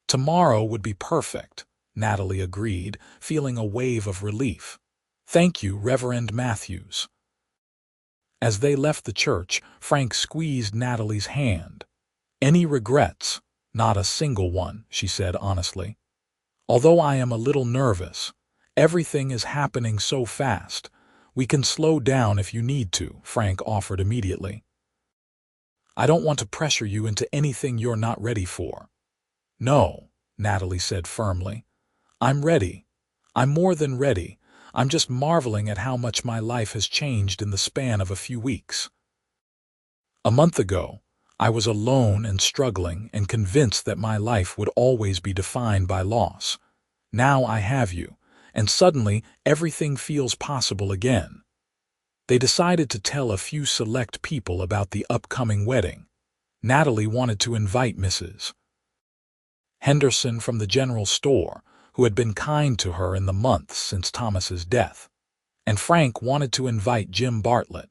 "Tomorrow would be perfect," Natalie agreed, feeling a wave of relief. "Thank you, Reverend Matthews." As they left the church, Frank squeezed Natalie's hand. "Any regrets?" "Not a single one," she said honestly. "Although I am a little nervous. Everything is happening so fast. We can slow down if you need to," Frank offered immediately. "I don't want to pressure you into anything you're not ready for." "No," Natalie said firmly. "I'm ready. I'm more than ready. I'm just marveling at how much my life has changed in the span of a few weeks. A month ago, I was alone and struggling and convinced that my life would always be defined by loss. Now I have you, and suddenly everything feels possible again. They decided to tell a few select people about the upcoming wedding. Natalie wanted to invite Mrs. Henderson from the general store, who had been kind to her in the months since Thomas's death. And Frank wanted to invite Jim Bartlett,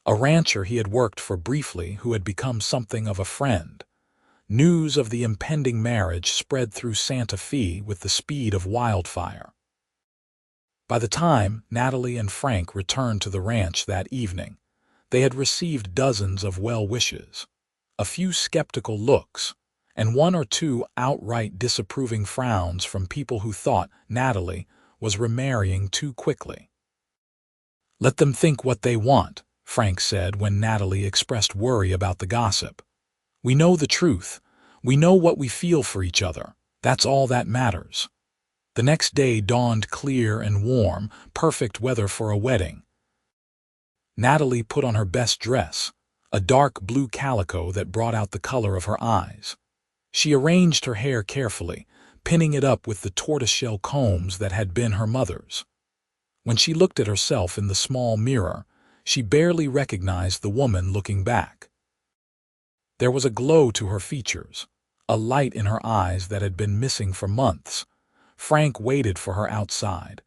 a rancher he had worked for briefly who had become something of a friend. News of the impending marriage spread through Santa Fe with the speed of wildfire. By the time Natalie and Frank returned to the ranch that evening, they had received dozens of well wishes, a few skeptical looks, and one or two outright disapproving frowns from people who thought Natalie was remarrying too quickly. "Let them think what they want," Frank said when Natalie expressed worry about the gossip. "We know the truth. We know what we feel for each other. That's all that matters." The next day dawned clear and warm, perfect weather for a wedding. Natalie put on her best dress, a dark blue calico that brought out the color of her eyes. She arranged her hair carefully, pinning it up with the tortoiseshell combs that had been her mother's. When she looked at herself in the small mirror, she barely recognized the woman looking back. There was a glow to her features, a light in her eyes that had been missing for months. Frank waited for her outside,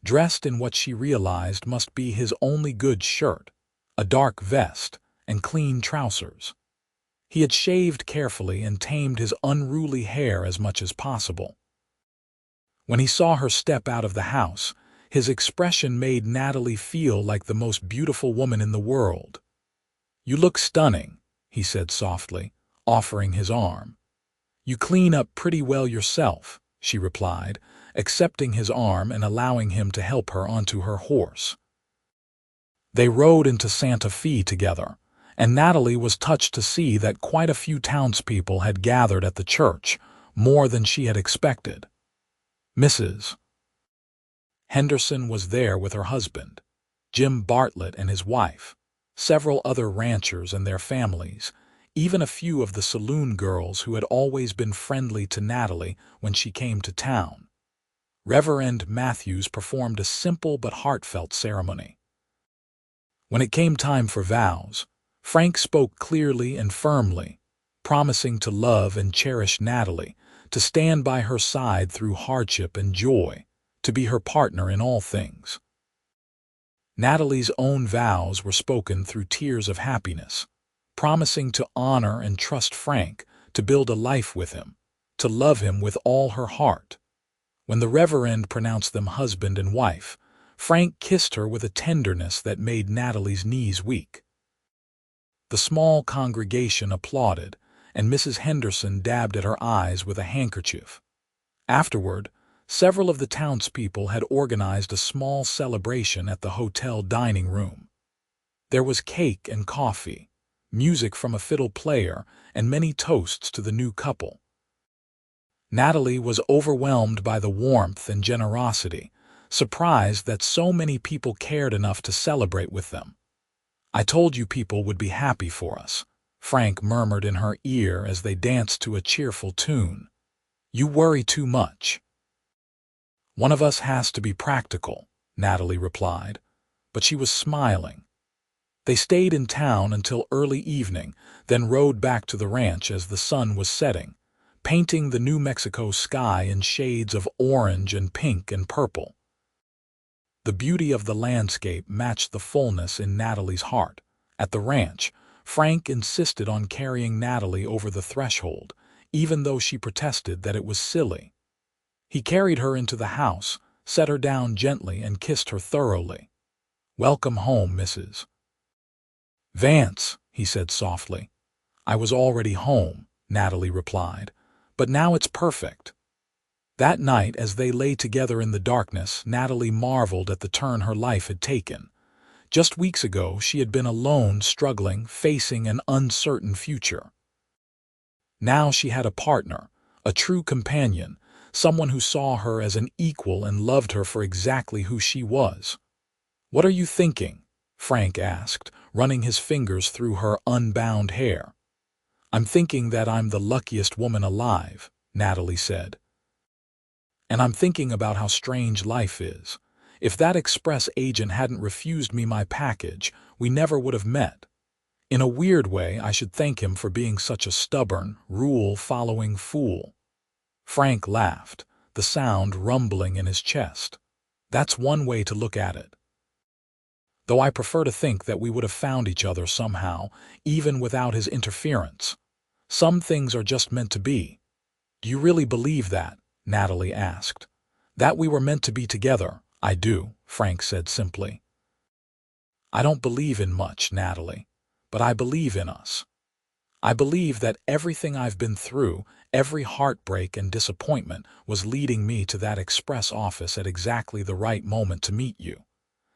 dressed in what she realized must be his only good shirt, a dark vest, and clean trousers. He had shaved carefully and tamed his unruly hair as much as possible. When he saw her step out of the house, his expression made Natalie feel like the most beautiful woman in the world. "You look stunning," he said softly, offering his arm. "You clean up pretty well yourself," she replied, accepting his arm and allowing him to help her onto her horse. They rode into Santa Fe together, and Natalie was touched to see that quite a few townspeople had gathered at the church, more than she had expected. Mrs. Henderson was there with her husband, Jim Bartlett and his wife, several other ranchers and their families, even a few of the saloon girls who had always been friendly to Natalie when she came to town. Reverend Matthews performed a simple but heartfelt ceremony. When it came time for vows, Frank spoke clearly and firmly, promising to love and cherish Natalie, to stand by her side through hardship and joy, to be her partner in all things. Natalie's own vows were spoken through tears of happiness, promising to honor and trust Frank, to build a life with him, to love him with all her heart. When the Reverend pronounced them husband and wife, Frank kissed her with a tenderness that made Natalie's knees weak. The small congregation applauded, and Mrs. Henderson dabbed at her eyes with a handkerchief. Afterward, several of the townspeople had organized a small celebration at the hotel dining room. There was cake and coffee, music from a fiddle player, and many toasts to the new couple. Natalie was overwhelmed by the warmth and generosity, surprised that so many people cared enough to celebrate with them. "I told you people would be happy for us," Frank murmured in her ear as they danced to a cheerful tune. "You worry too much." "One of us has to be practical," Natalie replied, but she was smiling. They stayed in town until early evening, then rode back to the ranch as the sun was setting, painting the New Mexico sky in shades of orange and pink and purple. The beauty of the landscape matched the fullness in Natalie's heart. At the ranch, Frank insisted on carrying Natalie over the threshold, even though she protested that it was silly. He carried her into the house, set her down gently, and kissed her thoroughly. "Welcome home, Mrs. Vance," he said softly. "I was already home," Natalie replied, "but now it's perfect." That night, as they lay together in the darkness, Natalie marveled at the turn her life had taken. Just weeks ago, she had been alone, struggling, facing an uncertain future. Now she had a partner, a true companion, someone who saw her as an equal and loved her for exactly who she was. "What are you thinking?" Frank asked, running his fingers through her unbound hair. "I'm thinking that I'm the luckiest woman alive," Natalie said. And I'm thinking about how strange life is. If that express agent hadn't refused me my package, we never would have met. In a weird way, I should thank him for being such a stubborn, rule-following fool." Frank laughed, the sound rumbling in his chest. "That's one way to look at it. Though I prefer to think that we would have found each other somehow, even without his interference. Some things are just meant to be." "Do you really believe that?" Natalie asked. "That we were meant to be together?" "I do," Frank said simply. "I don't believe in much, Natalie, but I believe in us. I believe that everything I've been through, every heartbreak and disappointment, was leading me to that express office at exactly the right moment to meet you.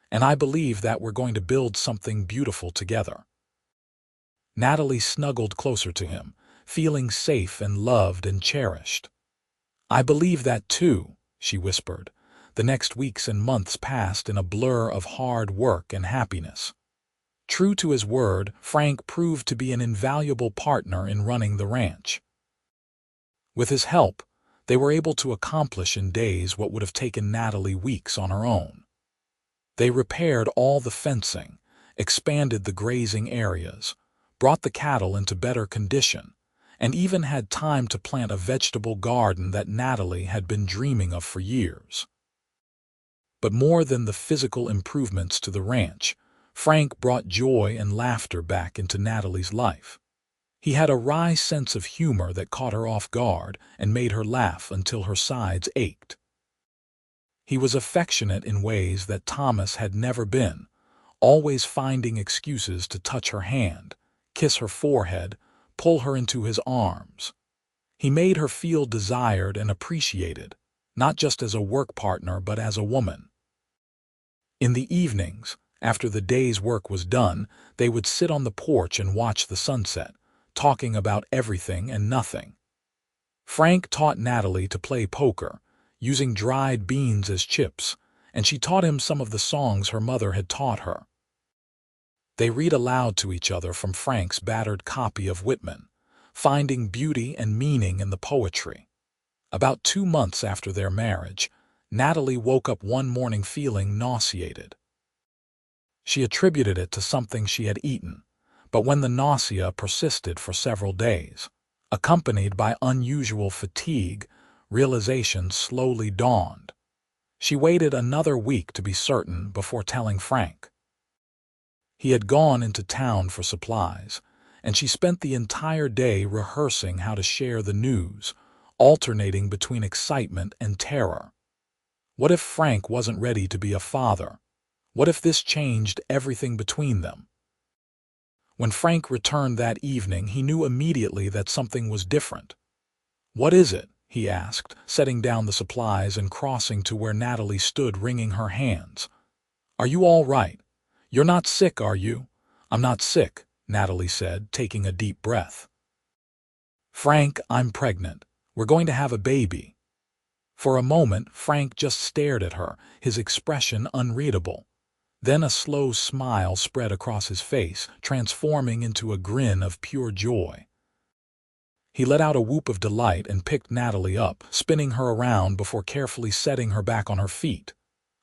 And I believe that we're going to build something beautiful together." Natalie snuggled closer to him, feeling safe and loved and cherished. "I believe that too," she whispered. The next weeks and months passed in a blur of hard work and happiness. True to his word, Frank proved to be an invaluable partner in running the ranch. With his help, they were able to accomplish in days what would have taken Natalie weeks on her own. They repaired all the fencing, expanded the grazing areas, brought the cattle into better condition, and even had time to plant a vegetable garden that Natalie had been dreaming of for years. But more than the physical improvements to the ranch, Frank brought joy and laughter back into Natalie's life. He had a wry sense of humor that caught her off guard and made her laugh until her sides ached. He was affectionate in ways that Thomas had never been, always finding excuses to touch her hand, kiss her forehead, pull her into his arms. He made her feel desired and appreciated, not just as a work partner but as a woman. In the evenings, after the day's work was done, they would sit on the porch and watch the sunset, talking about everything and nothing. Frank taught Natalie to play poker, using dried beans as chips, and she taught him some of the songs her mother had taught her. They read aloud to each other from Frank's battered copy of Whitman, finding beauty and meaning in the poetry. About 2 months after their marriage, Natalie woke up one morning feeling nauseated. She attributed it to something she had eaten, but when the nausea persisted for several days, accompanied by unusual fatigue, realization slowly dawned. She waited another week to be certain before telling Frank. He had gone into town for supplies, and she spent the entire day rehearsing how to share the news, alternating between excitement and terror. What if Frank wasn't ready to be a father? What if this changed everything between them? When Frank returned that evening, he knew immediately that something was different. "What is it?" he asked, setting down the supplies and crossing to where Natalie stood wringing her hands. "Are you all right? You're not sick, are you?" "I'm not sick," Natalie said, taking a deep breath. "Frank, I'm pregnant. We're going to have a baby." For a moment, Frank just stared at her, his expression unreadable. Then a slow smile spread across his face, transforming into a grin of pure joy. He let out a whoop of delight and picked Natalie up, spinning her around before carefully setting her back on her feet.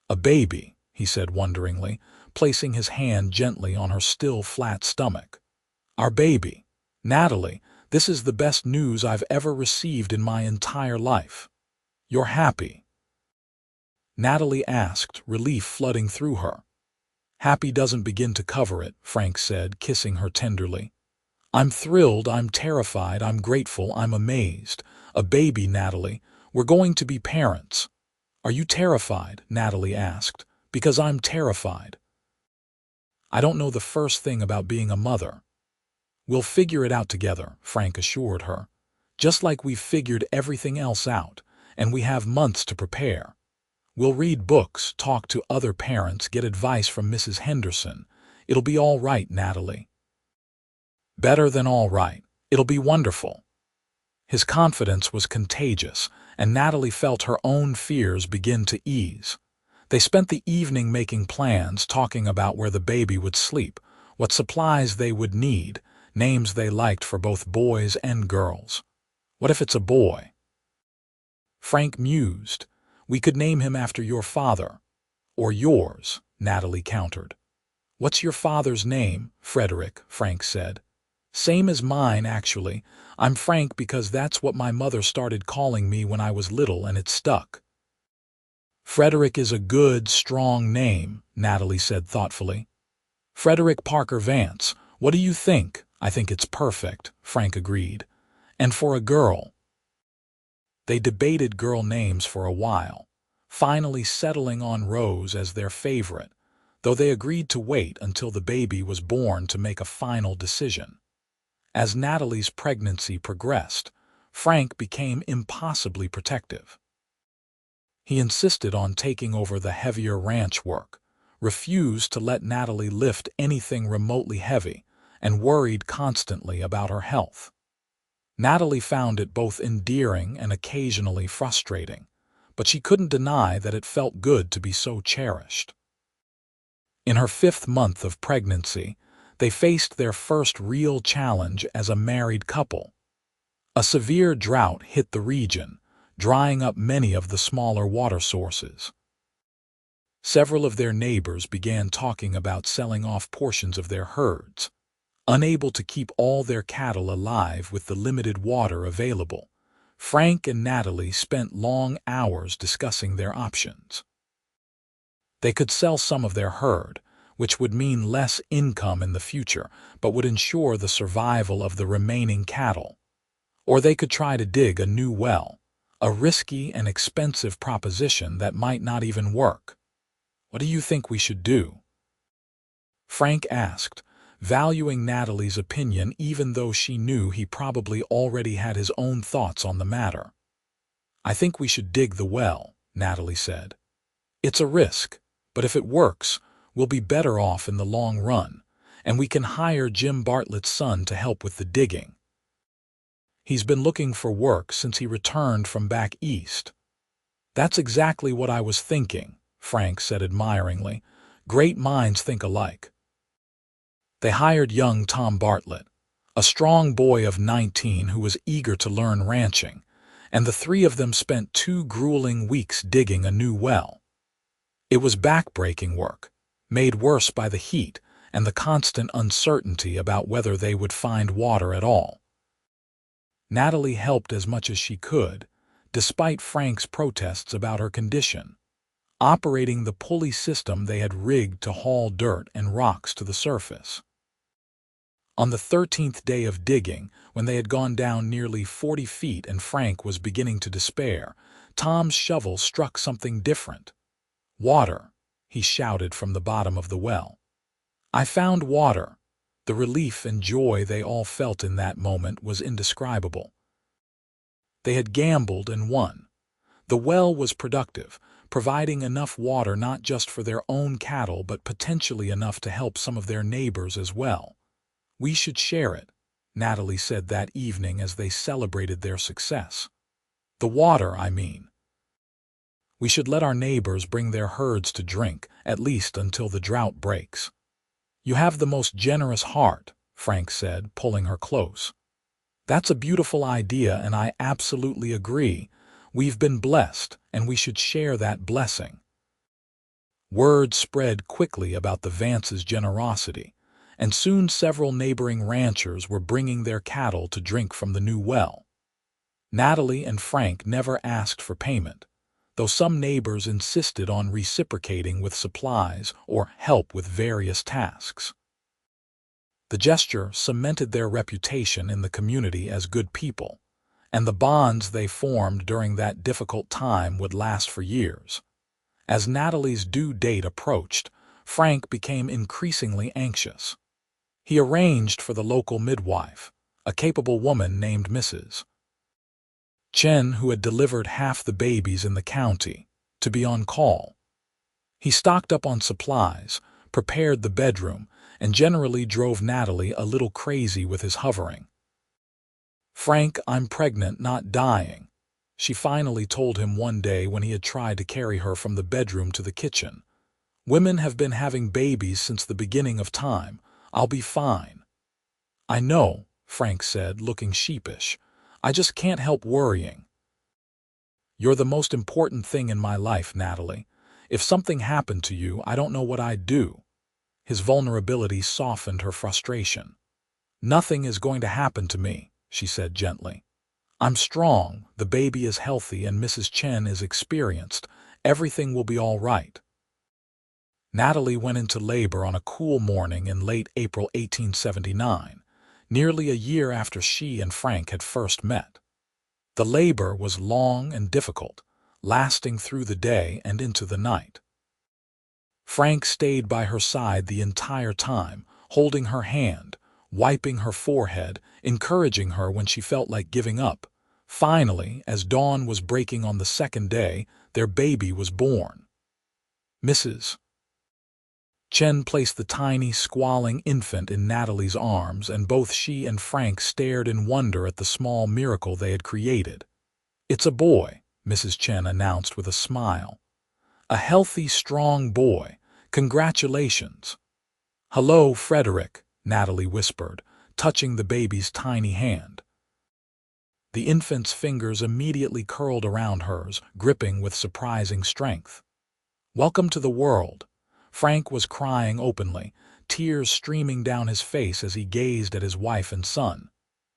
"A baby," he said wonderingly, placing his hand gently on her still flat stomach. "Our baby. Natalie, this is the best news I've ever received in my entire life. You're happy?" Natalie asked, relief flooding through her. "Happy doesn't begin to cover it," Frank said, kissing her tenderly. "I'm thrilled, I'm terrified, I'm grateful, I'm amazed. A baby, Natalie. We're going to be parents." "Are you terrified?" Natalie asked. "Because I'm terrified. I don't know the first thing about being a mother." "We'll figure it out together," Frank assured her. "Just like we've figured everything else out, and we have months to prepare. We'll read books, talk to other parents, get advice from Mrs. Henderson. It'll be all right, Natalie." "Better than all right. It'll be wonderful." His confidence was contagious, and Natalie felt her own fears begin to ease. They spent the evening making plans, talking about where the baby would sleep, what supplies they would need, names they liked for both boys and girls. "What if it's a boy?" Frank mused. We could name him after your father. Or yours, Natalie countered. What's your father's name, Frederick? Frank said. Same as mine, actually. I'm Frank because that's what my mother started calling me when I was little and it stuck. Frederick is a good, strong name, Natalie said thoughtfully. Frederick Parker Vance. What do you think? I think it's perfect, Frank agreed. And for a girl. They debated girl names for a while, finally settling on Rose as their favorite, though they agreed to wait until the baby was born to make a final decision. As Natalie's pregnancy progressed, Frank became impossibly protective. He insisted on taking over the heavier ranch work, refused to let Natalie lift anything remotely heavy, and worried constantly about her health. Natalie found it both endearing and occasionally frustrating, but she couldn't deny that it felt good to be so cherished. In her 5th month of pregnancy, they faced their first real challenge as a married couple. A severe drought hit the region, drying up many of the smaller water sources. Several of their neighbors began talking about selling off portions of their herds, unable to keep all their cattle alive with the limited water available. Frank and Natalie spent long hours discussing their options. They could sell some of their herd, which would mean less income in the future, but would ensure the survival of the remaining cattle. Or they could try to dig a new well, a risky and expensive proposition that might not even work. What do you think we should do? Frank asked, valuing Natalie's opinion even though she knew he probably already had his own thoughts on the matter. I think we should dig the well, Natalie said. It's a risk, but if it works, we'll be better off in the long run, and we can hire Jim Bartlett's son to help with the digging. He's been looking for work since he returned from back east. That's exactly what I was thinking, Frank said admiringly. Great minds think alike. They hired young Tom Bartlett, a strong boy of 19 who was eager to learn ranching, and the three of them spent 2 grueling weeks digging a new well. It was back-breaking work, made worse by the heat and the constant uncertainty about whether they would find water at all. Natalie helped as much as she could, despite Frank's protests about her condition, operating the pulley system they had rigged to haul dirt and rocks to the surface. On the 13th day of digging, when they had gone down nearly 40 feet and Frank was beginning to despair, Tom's shovel struck something different. Water, he shouted from the bottom of the well. I found water. The relief and joy they all felt in that moment was indescribable. They had gambled and won. The well was productive, providing enough water not just for their own cattle but potentially enough to help some of their neighbors as well. We should share it, Natalie said that evening as they celebrated their success. The water, I mean. We should let our neighbors bring their herds to drink, at least until the drought breaks. You have the most generous heart, Frank said, pulling her close. That's a beautiful idea, and I absolutely agree. We've been blessed, and we should share that blessing. Word spread quickly about the Vance's generosity, and soon several neighboring ranchers were bringing their cattle to drink from the new well. Natalie and Frank never asked for payment, though some neighbors insisted on reciprocating with supplies or help with various tasks. The gesture cemented their reputation in the community as good people, and the bonds they formed during that difficult time would last for years. As Natalie's due date approached, Frank became increasingly anxious. He arranged for the local midwife, a capable woman named Mrs. Chen, who had delivered half the babies in the county, to be on call. He stocked up on supplies, prepared the bedroom, and generally drove Natalie a little crazy with his hovering. Frank, I'm pregnant, not dying, she finally told him one day when he had tried to carry her from the bedroom to the kitchen. Women have been having babies since the beginning of time. I'll be fine. I know, Frank said, looking sheepish. I just can't help worrying. You're the most important thing in my life, Natalie. If something happened to you, I don't know what I'd do." His vulnerability softened her frustration. "Nothing is going to happen to me," she said gently. "I'm strong, the baby is healthy, and Mrs. Chen is experienced. Everything will be all right." Natalie went into labor on a cool morning in late April 1879, nearly a year after she and Frank had first met. The labor was long and difficult, lasting through the day and into the night. Frank stayed by her side the entire time, holding her hand, wiping her forehead, encouraging her when she felt like giving up. Finally, as dawn was breaking on the second day, their baby was born. Mrs. Chen placed the tiny, squalling infant in Natalie's arms, and both she and Frank stared in wonder at the small miracle they had created. "It's a boy," Mrs. Chen announced with a smile. "A healthy, strong boy. Congratulations." "Hello, Frederick," Natalie whispered, touching the baby's tiny hand. The infant's fingers immediately curled around hers, gripping with surprising strength. "Welcome to the world." Frank was crying openly, tears streaming down his face as he gazed at his wife and son.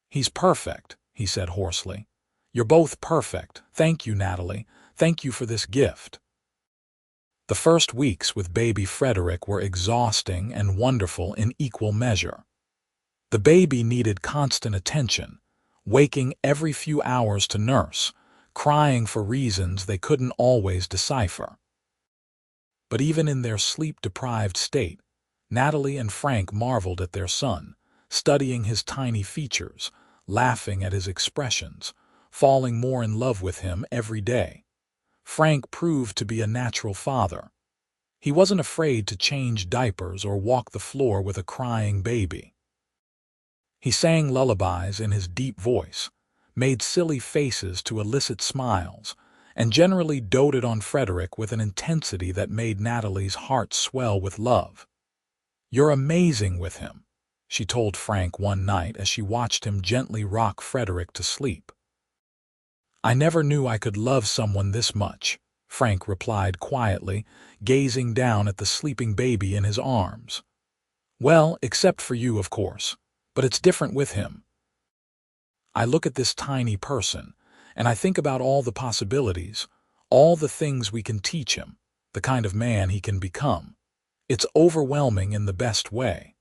"He's perfect," he said hoarsely. "You're both perfect. Thank you, Natalie. Thank you for this gift." The first weeks with baby Frederick were exhausting and wonderful in equal measure. The baby needed constant attention, waking every few hours to nurse, crying for reasons they couldn't always decipher. But even in their sleep-deprived state, Natalie and Frank marveled at their son, studying his tiny features, laughing at his expressions, falling more in love with him every day. Frank proved to be a natural father. He wasn't afraid to change diapers or walk the floor with a crying baby. He sang lullabies in his deep voice, made silly faces to elicit smiles, and generally doted on Frederick with an intensity that made Natalie's heart swell with love. "You're amazing with him," she told Frank one night as she watched him gently rock Frederick to sleep. "I never knew I could love someone this much," Frank replied quietly, gazing down at the sleeping baby in his arms. "Well, except for you, of course, but it's different with him. I look at this tiny person, and I think about all the possibilities, all the things we can teach him, the kind of man he can become. It's overwhelming in the best way."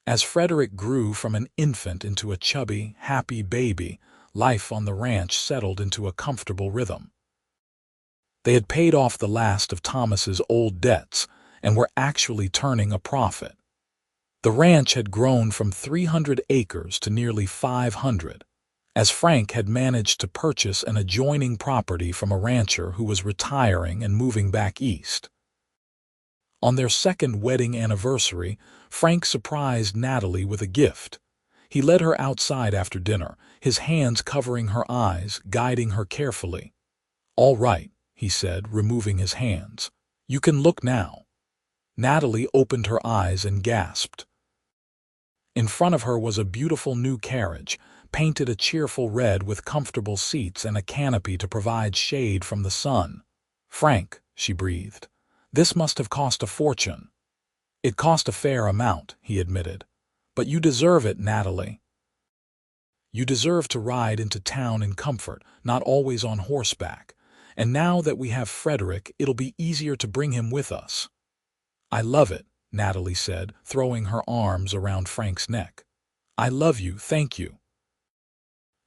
As Frederick grew from an infant into a chubby, happy baby, life on the ranch settled into a comfortable rhythm. They had paid off the last of Thomas's old debts and were actually turning a profit. The ranch had grown from 300 acres to nearly 500, as Frank had managed to purchase an adjoining property from a rancher who was retiring and moving back east. On their second wedding anniversary, Frank surprised Natalie with a gift. He led her outside after dinner, his hands covering her eyes, guiding her carefully. "All right," he said, removing his hands. "You can look now." Natalie opened her eyes and gasped. In front of her was a beautiful new carriage, painted a cheerful red with comfortable seats and a canopy to provide shade from the sun. "Frank," she breathed, "this must have cost a fortune." "It cost a fair amount," he admitted. "But you deserve it, Natalie. You deserve to ride into town in comfort, not always on horseback. And now that we have Frederick, it'll be easier to bring him with us." "I love it," Natalie said, throwing her arms around Frank's neck. "I love you, thank you."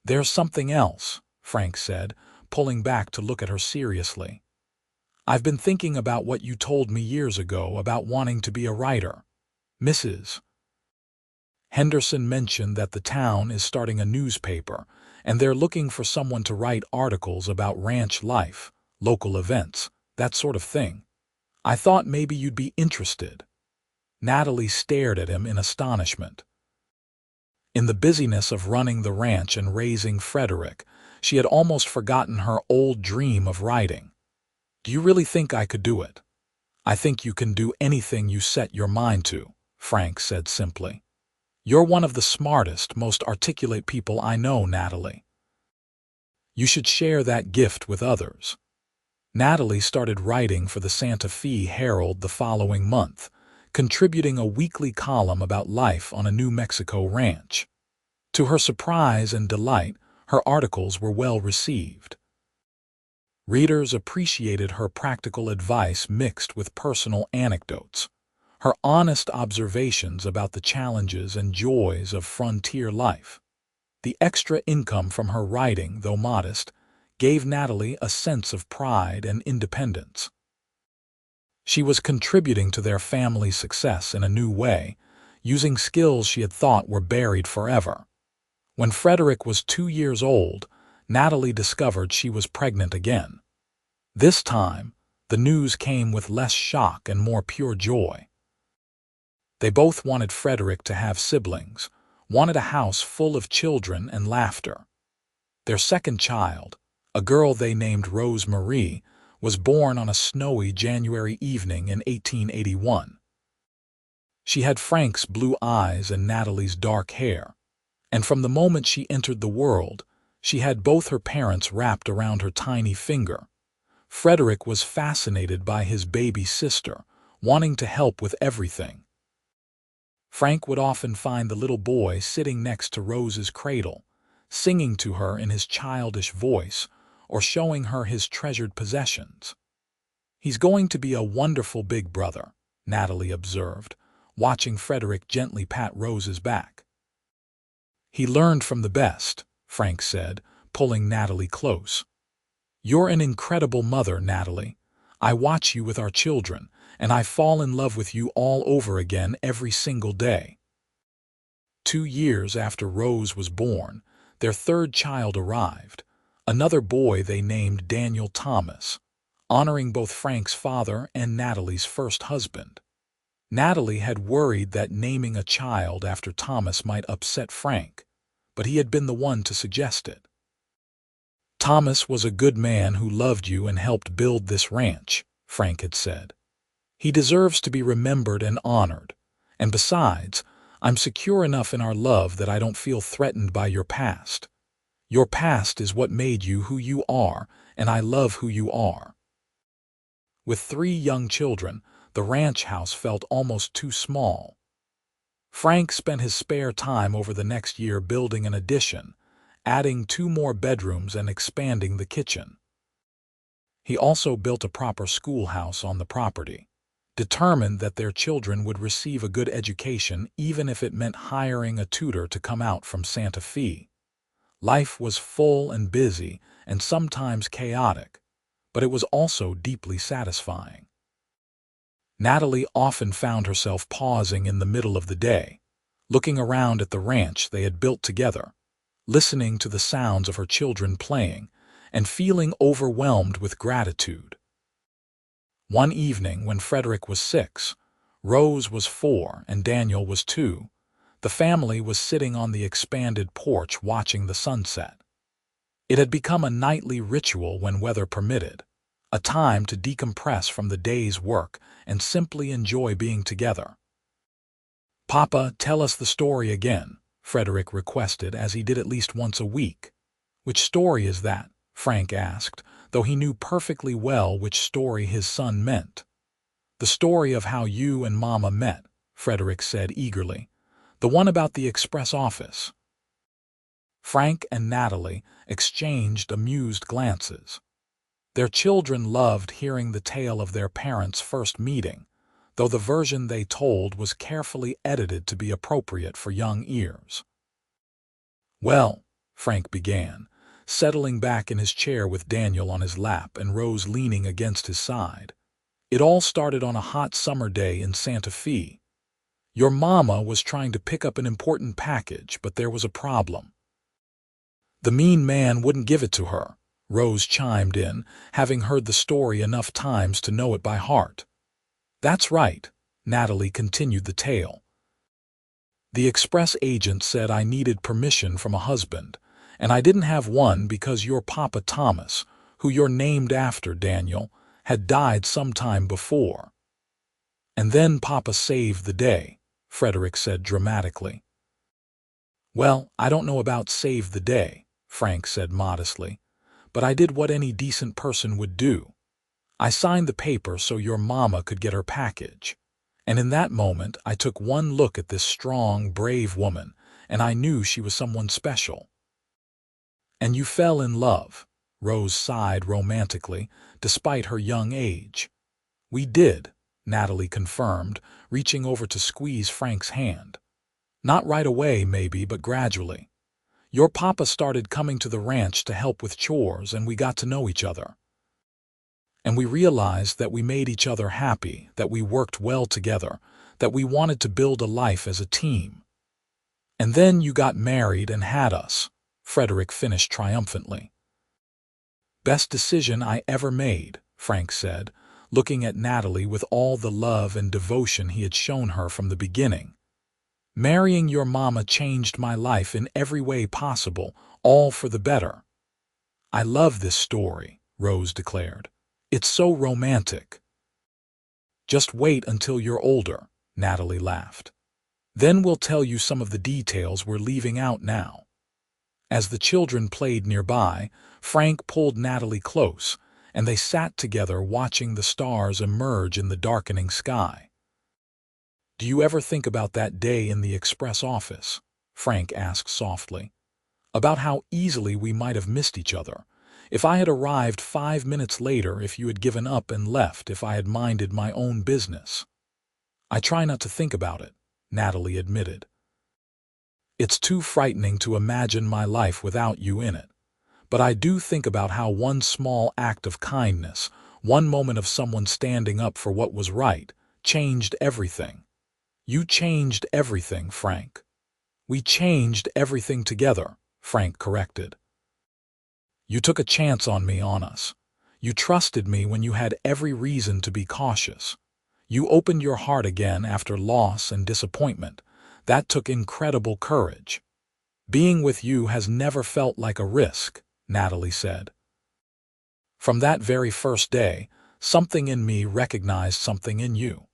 "There's something else," Frank said, pulling back to look at her seriously. "I've been thinking about what you told me years ago about wanting to be a writer. Mrs. Henderson mentioned that the town is starting a newspaper, and they're looking for someone to write articles about ranch life, local events, that sort of thing. I thought maybe you'd be interested." Natalie stared at him in astonishment. In the busyness of running the ranch and raising Frederick, she had almost forgotten her old dream of writing. "Do you really think I could do it?" "I think you can do anything you set your mind to," Frank said simply. "You're one of the smartest, most articulate people I know, Natalie." You should share that gift with others. Natalie started writing for the Santa Fe Herald the following month, contributing a weekly column about life on a New Mexico ranch. To her surprise and delight, her articles were well received. Readers appreciated her practical advice mixed with personal anecdotes, her honest observations about the challenges and joys of frontier life. The extra income from her writing, though modest, gave Natalie a sense of pride and independence. She was contributing to their family's success in a new way, using skills she had thought were buried forever. When Frederick was 2 years old, Natalie discovered she was pregnant again. This time, the news came with less shock and more pure joy. They both wanted Frederick to have siblings, wanted a house full of children and laughter. Their second child, a girl they named Rose Marie, was born on a snowy January evening in 1881. She had Frank's blue eyes and Natalie's dark hair, and from the moment she entered the world, she had both her parents wrapped around her tiny finger. Frederick was fascinated by his baby sister, wanting to help with everything. Frank would often find the little boy sitting next to Rose's cradle, singing to her in his childish voice or showing her his treasured possessions. "He's going to be a wonderful big brother," Natalie observed, watching Frederick gently pat Rose's back. "He learned from the best," Frank said, pulling Natalie close. "You're an incredible mother, Natalie. I watch you with our children, and I fall in love with you all over again every single day." 2 years after Rose was born, their third child arrived, another boy they named Daniel Thomas, honoring both Frank's father and Natalie's first husband. Natalie had worried that naming a child after Thomas might upset Frank, but he had been the one to suggest it. "Thomas was a good man who loved you and helped build this ranch," Frank had said. "He deserves to be remembered and honored, and besides, I'm secure enough in our love that I don't feel threatened by your past. Your past is what made you who you are, and I love who you are." With 3 young children, the ranch house felt almost too small. Frank spent his spare time over the next year building an addition, adding 2 more bedrooms and expanding the kitchen. He also built a proper schoolhouse on the property, determined that their children would receive a good education even if it meant hiring a tutor to come out from Santa Fe. Life was full and busy and sometimes chaotic, but it was also deeply satisfying. Natalie often found herself pausing in the middle of the day, looking around at the ranch they had built together, listening to the sounds of her children playing, and feeling overwhelmed with gratitude. One evening when Frederick was 6, Rose was 4, and Daniel was 2, the family was sitting on the expanded porch watching the sunset. It had become a nightly ritual when weather permitted, a time to decompress from the day's work and simply enjoy being together. "Papa, tell us the story again," Frederick requested, as he did at least once a week. "Which story is that?" Frank asked, though he knew perfectly well which story his son meant. "The story of how you and Mama met," Frederick said eagerly. "The one about the express office." Frank and Natalie exchanged amused glances. Their children loved hearing the tale of their parents' first meeting, though the version they told was carefully edited to be appropriate for young ears. "Well," Frank began, settling back in his chair with Daniel on his lap and Rose leaning against his side, "it all started on a hot summer day in Santa Fe. Your mama was trying to pick up an important package, but there was a problem. The mean man wouldn't give it to her," Rose chimed in, having heard the story enough times to know it by heart. "That's right," Natalie continued the tale. "The express agent said I needed permission from a husband, and I didn't have one because your Papa Thomas, who you're named after, Daniel, had died some time before. And then Papa saved the day," Frederick said dramatically. "Well, I don't know about save the day," Frank said modestly. but I did what any decent person would do. I signed the paper so your mama could get her package. And in that moment, I took one look at this strong, brave woman, and I knew she was someone special. And you fell in love, Rose sighed romantically, despite her young age. We did, Natalie confirmed, reaching over to squeeze Frank's hand. Not right away, maybe, but gradually. Your papa started coming to the ranch to help with chores, and we got to know each other. And we realized that we made each other happy, that we worked well together, that we wanted to build a life as a team. And then you got married and had us, Frederick finished triumphantly. Best decision I ever made, Frank said, looking at Natalie with all the love and devotion he had shown her from the beginning. Marrying your mama changed my life in every way possible, all for the better. I love this story, Rose declared. It's so romantic. Just wait until you're older, Natalie laughed. Then we'll tell you some of the details we're leaving out now. As the children played nearby, Frank pulled Natalie close, and they sat together watching the stars emerge in the darkening sky. Do you ever think about that day in the express office? Frank asked softly. About how easily we might have missed each other. If I had arrived 5 minutes later, if you had given up and left, if I had minded my own business. I try not to think about it, Natalie admitted. It's too frightening to imagine my life without you in it. But I do think about how one small act of kindness, one moment of someone standing up for what was right, changed everything. You changed everything, Frank. We changed everything together, Frank corrected. You took a chance on me, on us. You trusted me when you had every reason to be cautious. You opened your heart again after loss and disappointment. That took incredible courage. Being with you has never felt like a risk, Natalie said. From that very first day, something in me recognized something in you.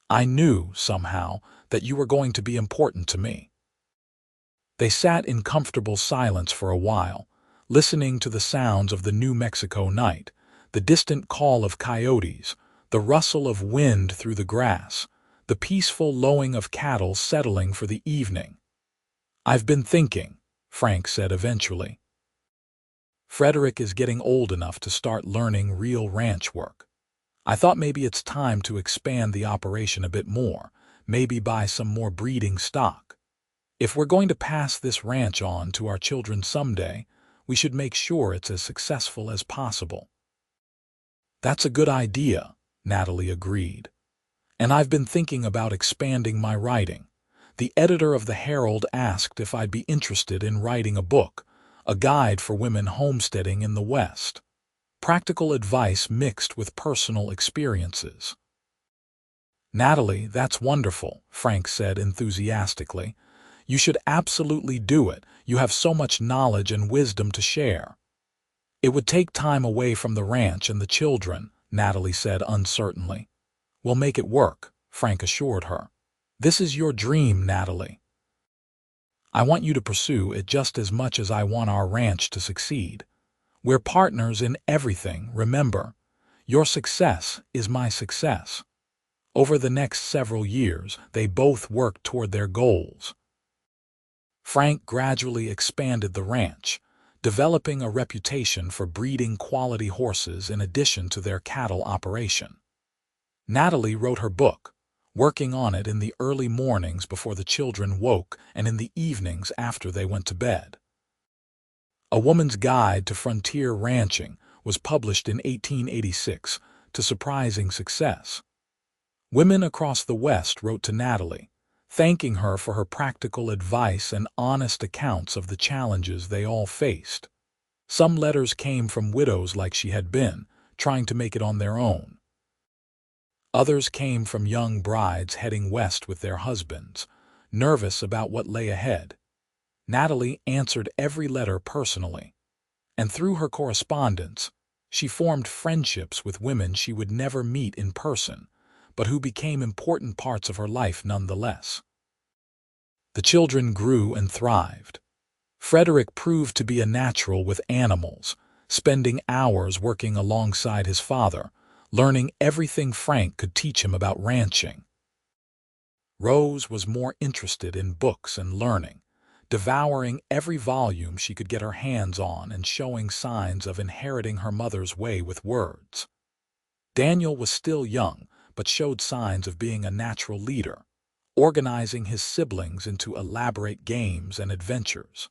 I knew, somehow, that you were going to be important to me. They sat in comfortable silence for a while, listening to the sounds of the New Mexico night, the distant call of coyotes, the rustle of wind through the grass, the peaceful lowing of cattle settling for the evening. I've been thinking, Frank said eventually. Frederick is getting old enough to start learning real ranch work. I thought maybe it's time to expand the operation a bit more, maybe buy some more breeding stock. If we're going to pass this ranch on to our children someday, we should make sure it's as successful as possible. That's a good idea, Natalie agreed. And I've been thinking about expanding my writing. The editor of the Herald asked if I'd be interested in writing a book, a guide for women homesteading in the West. Practical advice mixed with personal experiences. Natalie, that's wonderful, Frank said enthusiastically. You should absolutely do it. You have so much knowledge and wisdom to share. It would take time away from the ranch and the children, Natalie said uncertainly. We'll make it work, Frank assured her. This is your dream, Natalie. I want you to pursue it just as much as I want our ranch to succeed. We're partners in everything, remember. Your success is my success. Over the next several years, they both worked toward their goals. Frank gradually expanded the ranch, developing a reputation for breeding quality horses in addition to their cattle operation. Natalie wrote her book, working on it in the early mornings before the children woke and in the evenings after they went to bed. A Woman's Guide to Frontier Ranching was published in 1886 to surprising success. Women across the West wrote to Natalie, thanking her for her practical advice and honest accounts of the challenges they all faced. Some letters came from widows like she had been, trying to make it on their own. Others came from young brides heading west with their husbands, nervous about what lay ahead. Natalie answered every letter personally, and through her correspondence, she formed friendships with women she would never meet in person, but who became important parts of her life nonetheless. The children grew and thrived. Frederick proved to be a natural with animals, spending hours working alongside his father, learning everything Frank could teach him about ranching. Rose was more interested in books and learning, devouring every volume she could get her hands on and showing signs of inheriting her mother's way with words. Daniel was still young, but showed signs of being a natural leader, organizing his siblings into elaborate games and adventures.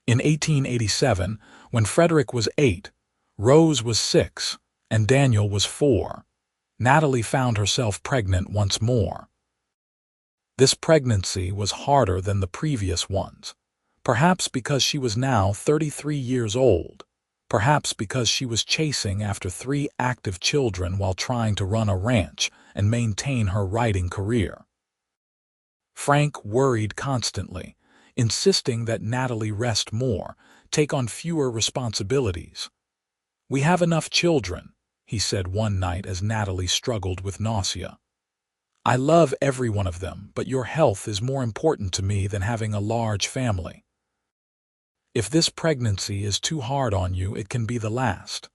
In 1887, when Frederick was 8, Rose was 6, and Daniel was 4, Natalie found herself pregnant once more. This pregnancy was harder than the previous ones, perhaps because she was now 33 years old, perhaps because she was chasing after 3 active children while trying to run a ranch and maintain her writing career. Frank worried constantly, insisting that Natalie rest more, take on fewer responsibilities. "We have enough children," he said one night as Natalie struggled with nausea. "I love every one of them, but your health is more important to me than having a large family. If this pregnancy is too hard on you, it can be the last."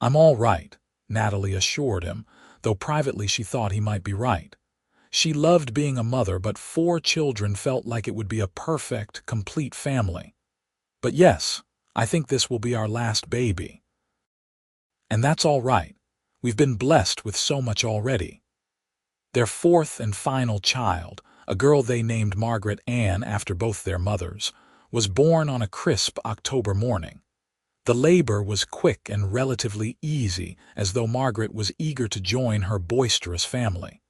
"I'm all right," Natalie assured him, though privately she thought he might be right. She loved being a mother, but 4 children felt like it would be a perfect, complete family. "But yes, I think this will be our last baby. And that's all right. We've been blessed with so much already." Their 4th and final child, a girl they named Margaret Ann after both their mothers, was born on a crisp October morning. The labor was quick and relatively easy, as though Margaret was eager to join her boisterous family.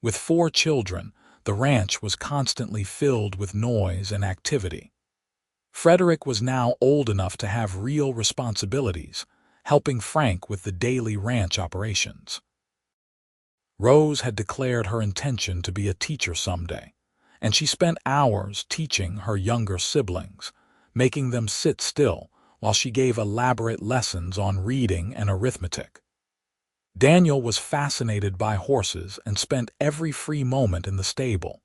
With 4 children, the ranch was constantly filled with noise and activity. Frederick was now old enough to have real responsibilities, helping Frank with the daily ranch operations. Rose had declared her intention to be a teacher someday, and she spent hours teaching her younger siblings, making them sit still while she gave elaborate lessons on reading and arithmetic. Daniel was fascinated by horses and spent every free moment in the stable.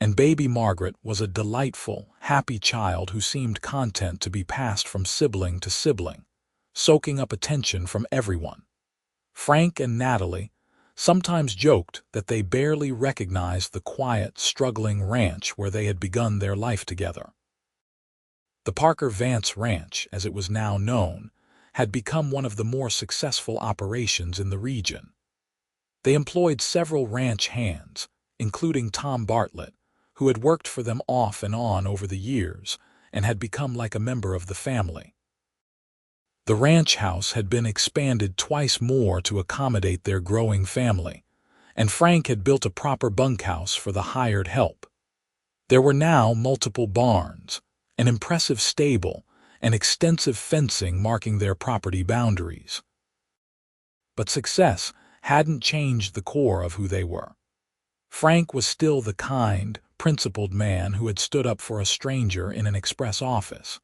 And baby Margaret was a delightful, happy child who seemed content to be passed from sibling to sibling, soaking up attention from everyone. Frank and Natalie sometimes joked that they barely recognized the quiet, struggling ranch where they had begun their life together. The Parker Vance Ranch, as it was now known, had become one of the more successful operations in the region. They employed several ranch hands, including Tom Bartlett, who had worked for them off and on over the years and had become like a member of the family. The ranch house had been expanded twice more to accommodate their growing family, and Frank had built a proper bunkhouse for the hired help. There were now multiple barns, an impressive stable, and extensive fencing marking their property boundaries. But success hadn't changed the core of who they were. Frank was still the kind, principled man who had stood up for a stranger in an express office.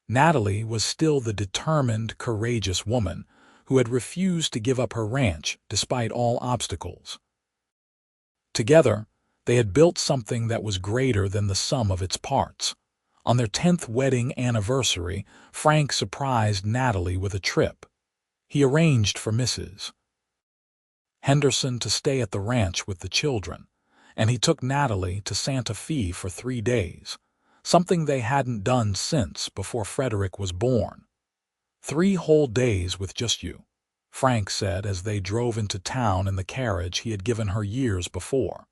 Natalie was still the determined, courageous woman who had refused to give up her ranch despite all obstacles. Together, they had built something that was greater than the sum of its parts. On their 10th wedding anniversary, Frank surprised Natalie with a trip. He arranged for Mrs. Henderson to stay at the ranch with the children, and he took Natalie to Santa Fe for 3 days, something they hadn't done since before Frederick was born. 3 whole days with just you, Frank said as they drove into town in the carriage he had given her years before.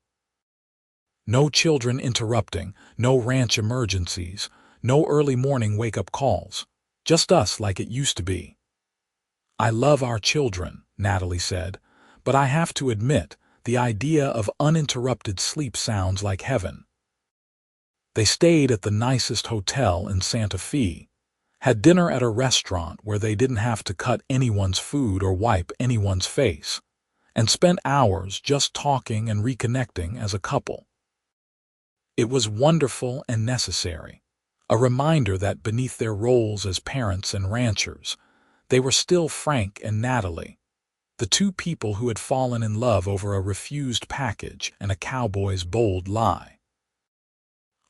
No children interrupting, no ranch emergencies, no early morning wake-up calls, just us like it used to be. "I love our children," Natalie said, "but I have to admit, the idea of uninterrupted sleep sounds like heaven." They stayed at the nicest hotel in Santa Fe, had dinner at a restaurant where they didn't have to cut anyone's food or wipe anyone's face, and spent hours just talking and reconnecting as a couple. It was wonderful and necessary, a reminder that beneath their roles as parents and ranchers, they were still Frank and Natalie, the 2 people who had fallen in love over a refused package and a cowboy's bold lie.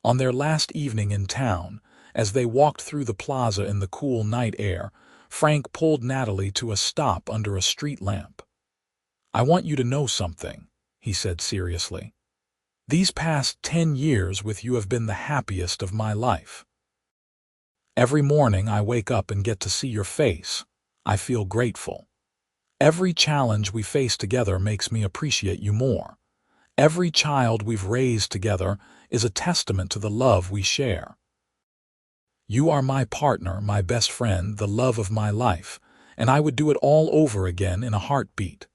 On their last evening in town, As they walked through the plaza in the cool night air, Frank pulled Natalie to a stop under a street lamp. "I want you to know something," he said seriously. "These past 10 years with you have been the happiest of my life. Every morning I wake up and get to see your face. I feel grateful. Every challenge we face together makes me appreciate you more. Every child we've raised together is a testament to the love we share. You are my partner, my best friend, the love of my life, and I would do it all over again in a heartbeat."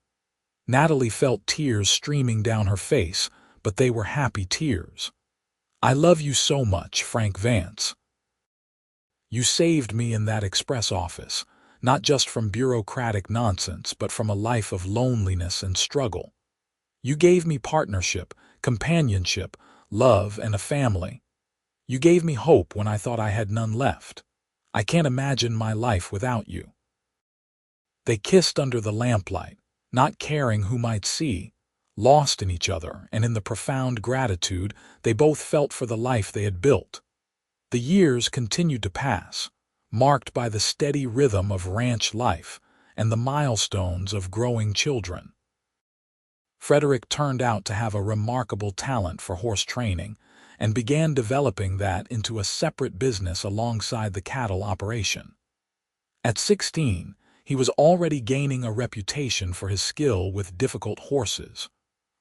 Natalie felt tears streaming down her face, but they were happy tears. "I love you so much, Frank Vance. You saved me in that express office, not just from bureaucratic nonsense, but from a life of loneliness and struggle. You gave me partnership, companionship, love, and a family. You gave me hope when I thought I had none left. I can't imagine my life without you." They kissed under the lamplight, not caring who might see, lost in each other and in the profound gratitude they both felt for the life they had built. The years continued to pass, marked by the steady rhythm of ranch life and the milestones of growing children. Frederick turned out to have a remarkable talent for horse training and began developing that into a separate business alongside the cattle operation. At 16, he was already gaining a reputation for his skill with difficult horses.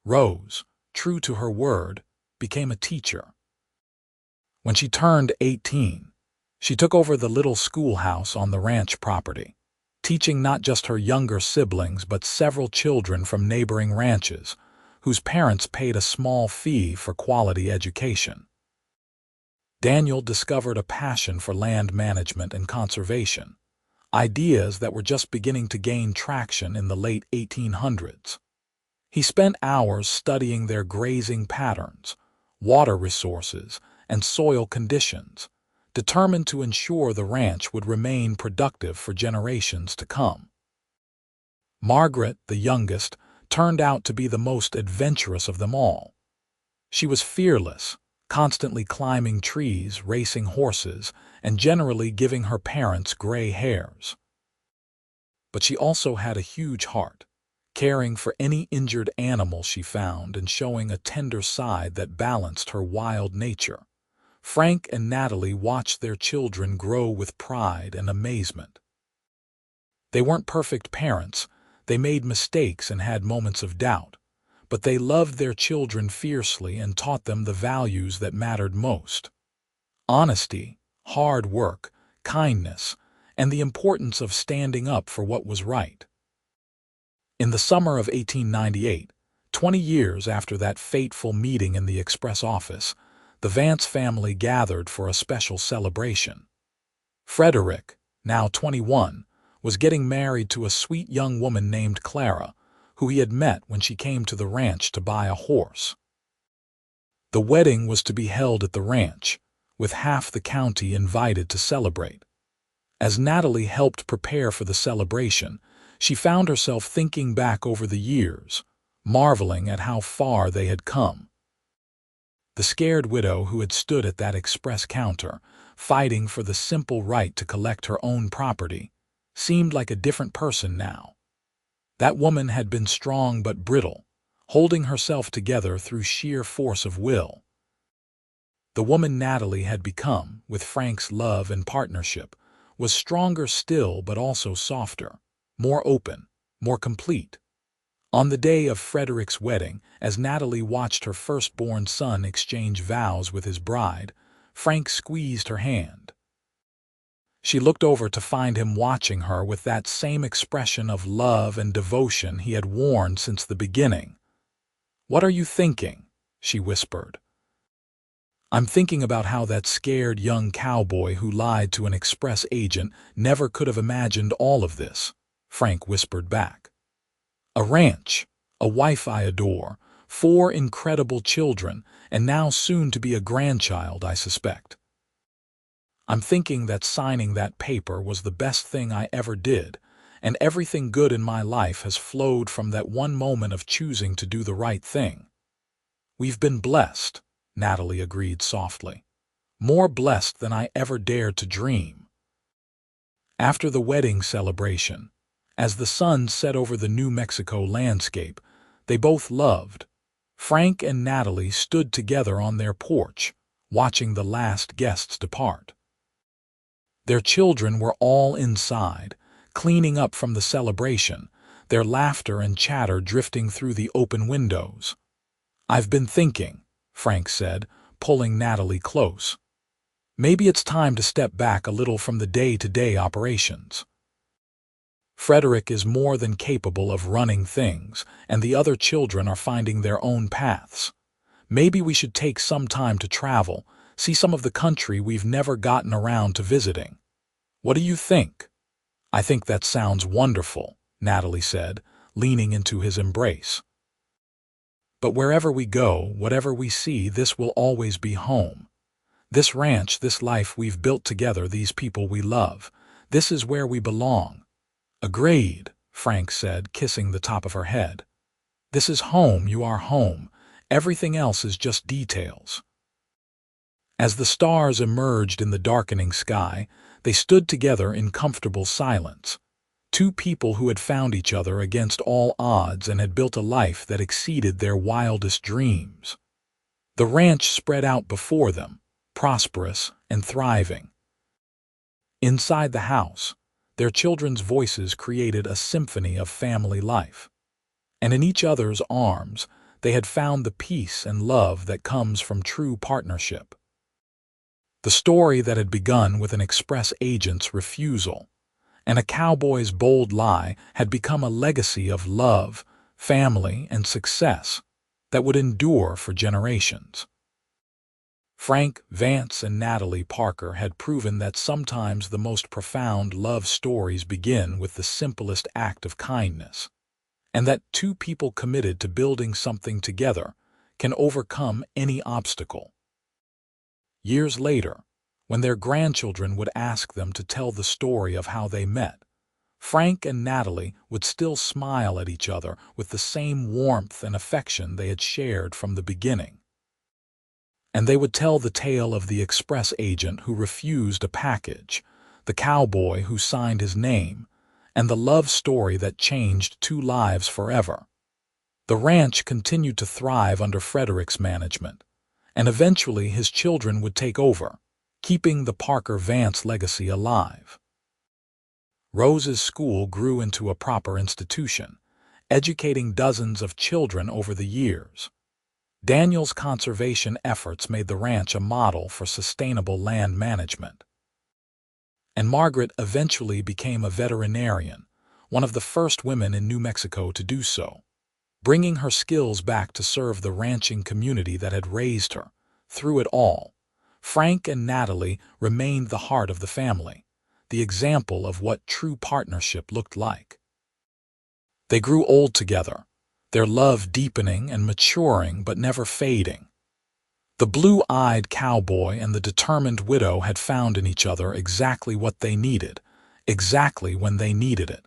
Rose, true to her word, became a teacher. When she turned 18, she took over the little schoolhouse on the ranch property, teaching not just her younger siblings but several children from neighboring ranches, whose parents paid a small fee for quality education. Daniel discovered a passion for land management and conservation, ideas that were just beginning to gain traction in the late 1800s. He spent hours studying their grazing patterns, water resources, and soil conditions, determined to ensure the ranch would remain productive for generations to come. Margaret, the youngest, turned out to be the most adventurous of them all. She was fearless, constantly climbing trees, racing horses, and generally giving her parents gray hairs. But she also had a huge heart, caring for any injured animal she found and showing a tender side that balanced her wild nature. Frank and Natalie watched their children grow with pride and amazement. They weren't perfect parents, they made mistakes and had moments of doubt, but they loved their children fiercely and taught them the values that mattered most: honesty, hard work, kindness, and the importance of standing up for what was right. In the summer of 1898, 20 years after that fateful meeting in the express office, the Vance family gathered for a special celebration. Frederick, now 21, was getting married to a sweet young woman named Clara, who he had met when she came to the ranch to buy a horse. The wedding was to be held at the ranch, with half the county invited to celebrate. As Natalie helped prepare for the celebration, she found herself thinking back over the years, marveling at how far they had come. The scared widow who had stood at that express counter, fighting for the simple right to collect her own property, seemed like a different person now. That woman had been strong but brittle, holding herself together through sheer force of will. The woman Natalie had become, with Frank's love and partnership, was stronger still but also softer, more open, more complete. On the day of Frederick's wedding, as Natalie watched her firstborn son exchange vows with his bride, Frank squeezed her hand. She looked over to find him watching her with that same expression of love and devotion he had worn since the beginning. "What are you thinking?" she whispered. "I'm thinking about how that scared young cowboy who lied to an express agent never could have imagined all of this," Frank whispered back. "A ranch, a wife I adore, 4 incredible children, and now soon to be a grandchild, I suspect. I'm thinking that signing that paper was the best thing I ever did, and everything good in my life has flowed from that one moment of choosing to do the right thing." "We've been blessed," Natalie agreed softly. more blessed than I ever dared to dream. After the wedding celebration, as the sun set over the New Mexico landscape they both loved, Frank and Natalie stood together on their porch, watching the last guests depart. Their children were all inside, cleaning up from the celebration, their laughter and chatter drifting through the open windows. "I've been thinking," Frank said, pulling Natalie close. "Maybe it's time to step back a little from the day-to-day operations. Frederick is more than capable of running things, and the other children are finding their own paths. Maybe we should take some time to travel, see some of the country we've never gotten around to visiting. What do you think?" "I think that sounds wonderful," Natalie said, leaning into his embrace. "But wherever we go, whatever we see, this will always be home. This ranch, this life we've built together, these people we love, this is where we belong." "Agreed," Frank said, kissing the top of her head. "This is home, you are home. Everything else is just details." As the stars emerged in the darkening sky, they stood together in comfortable silence. Two people who had found each other against all odds and had built a life that exceeded their wildest dreams. The ranch spread out before them, prosperous and thriving. Inside the house, their children's voices created a symphony of family life. And in each other's arms, they had found the peace and love that comes from true partnership. The story that had begun with an express agent's refusal and a cowboy's bold lie had become a legacy of love, family, and success that would endure for generations. Frank Vance and Natalie Parker had proven that sometimes the most profound love stories begin with the simplest act of kindness, and that two people committed to building something together can overcome any obstacle. Years later, when their grandchildren would ask them to tell the story of how they met, Frank and Natalie would still smile at each other with the same warmth and affection they had shared from the beginning. And they would tell the tale of the express agent who refused a package, the cowboy who signed his name, and the love story that changed two lives forever. The ranch continued to thrive under Frederick's management, and eventually his children would take over, keeping the Parker-Vance legacy alive. Rose's school grew into a proper institution, educating dozens of children over the years. Daniel's conservation efforts made the ranch a model for sustainable land management. And Margaret eventually became a veterinarian, one of the first women in New Mexico to do so, bringing her skills back to serve the ranching community that had raised her. Through it all, Frank and Natalie remained the heart of the family, the example of what true partnership looked like. They grew old together, their love deepening and maturing but never fading. The blue-eyed cowboy and the determined widow had found in each other exactly what they needed, exactly when they needed it.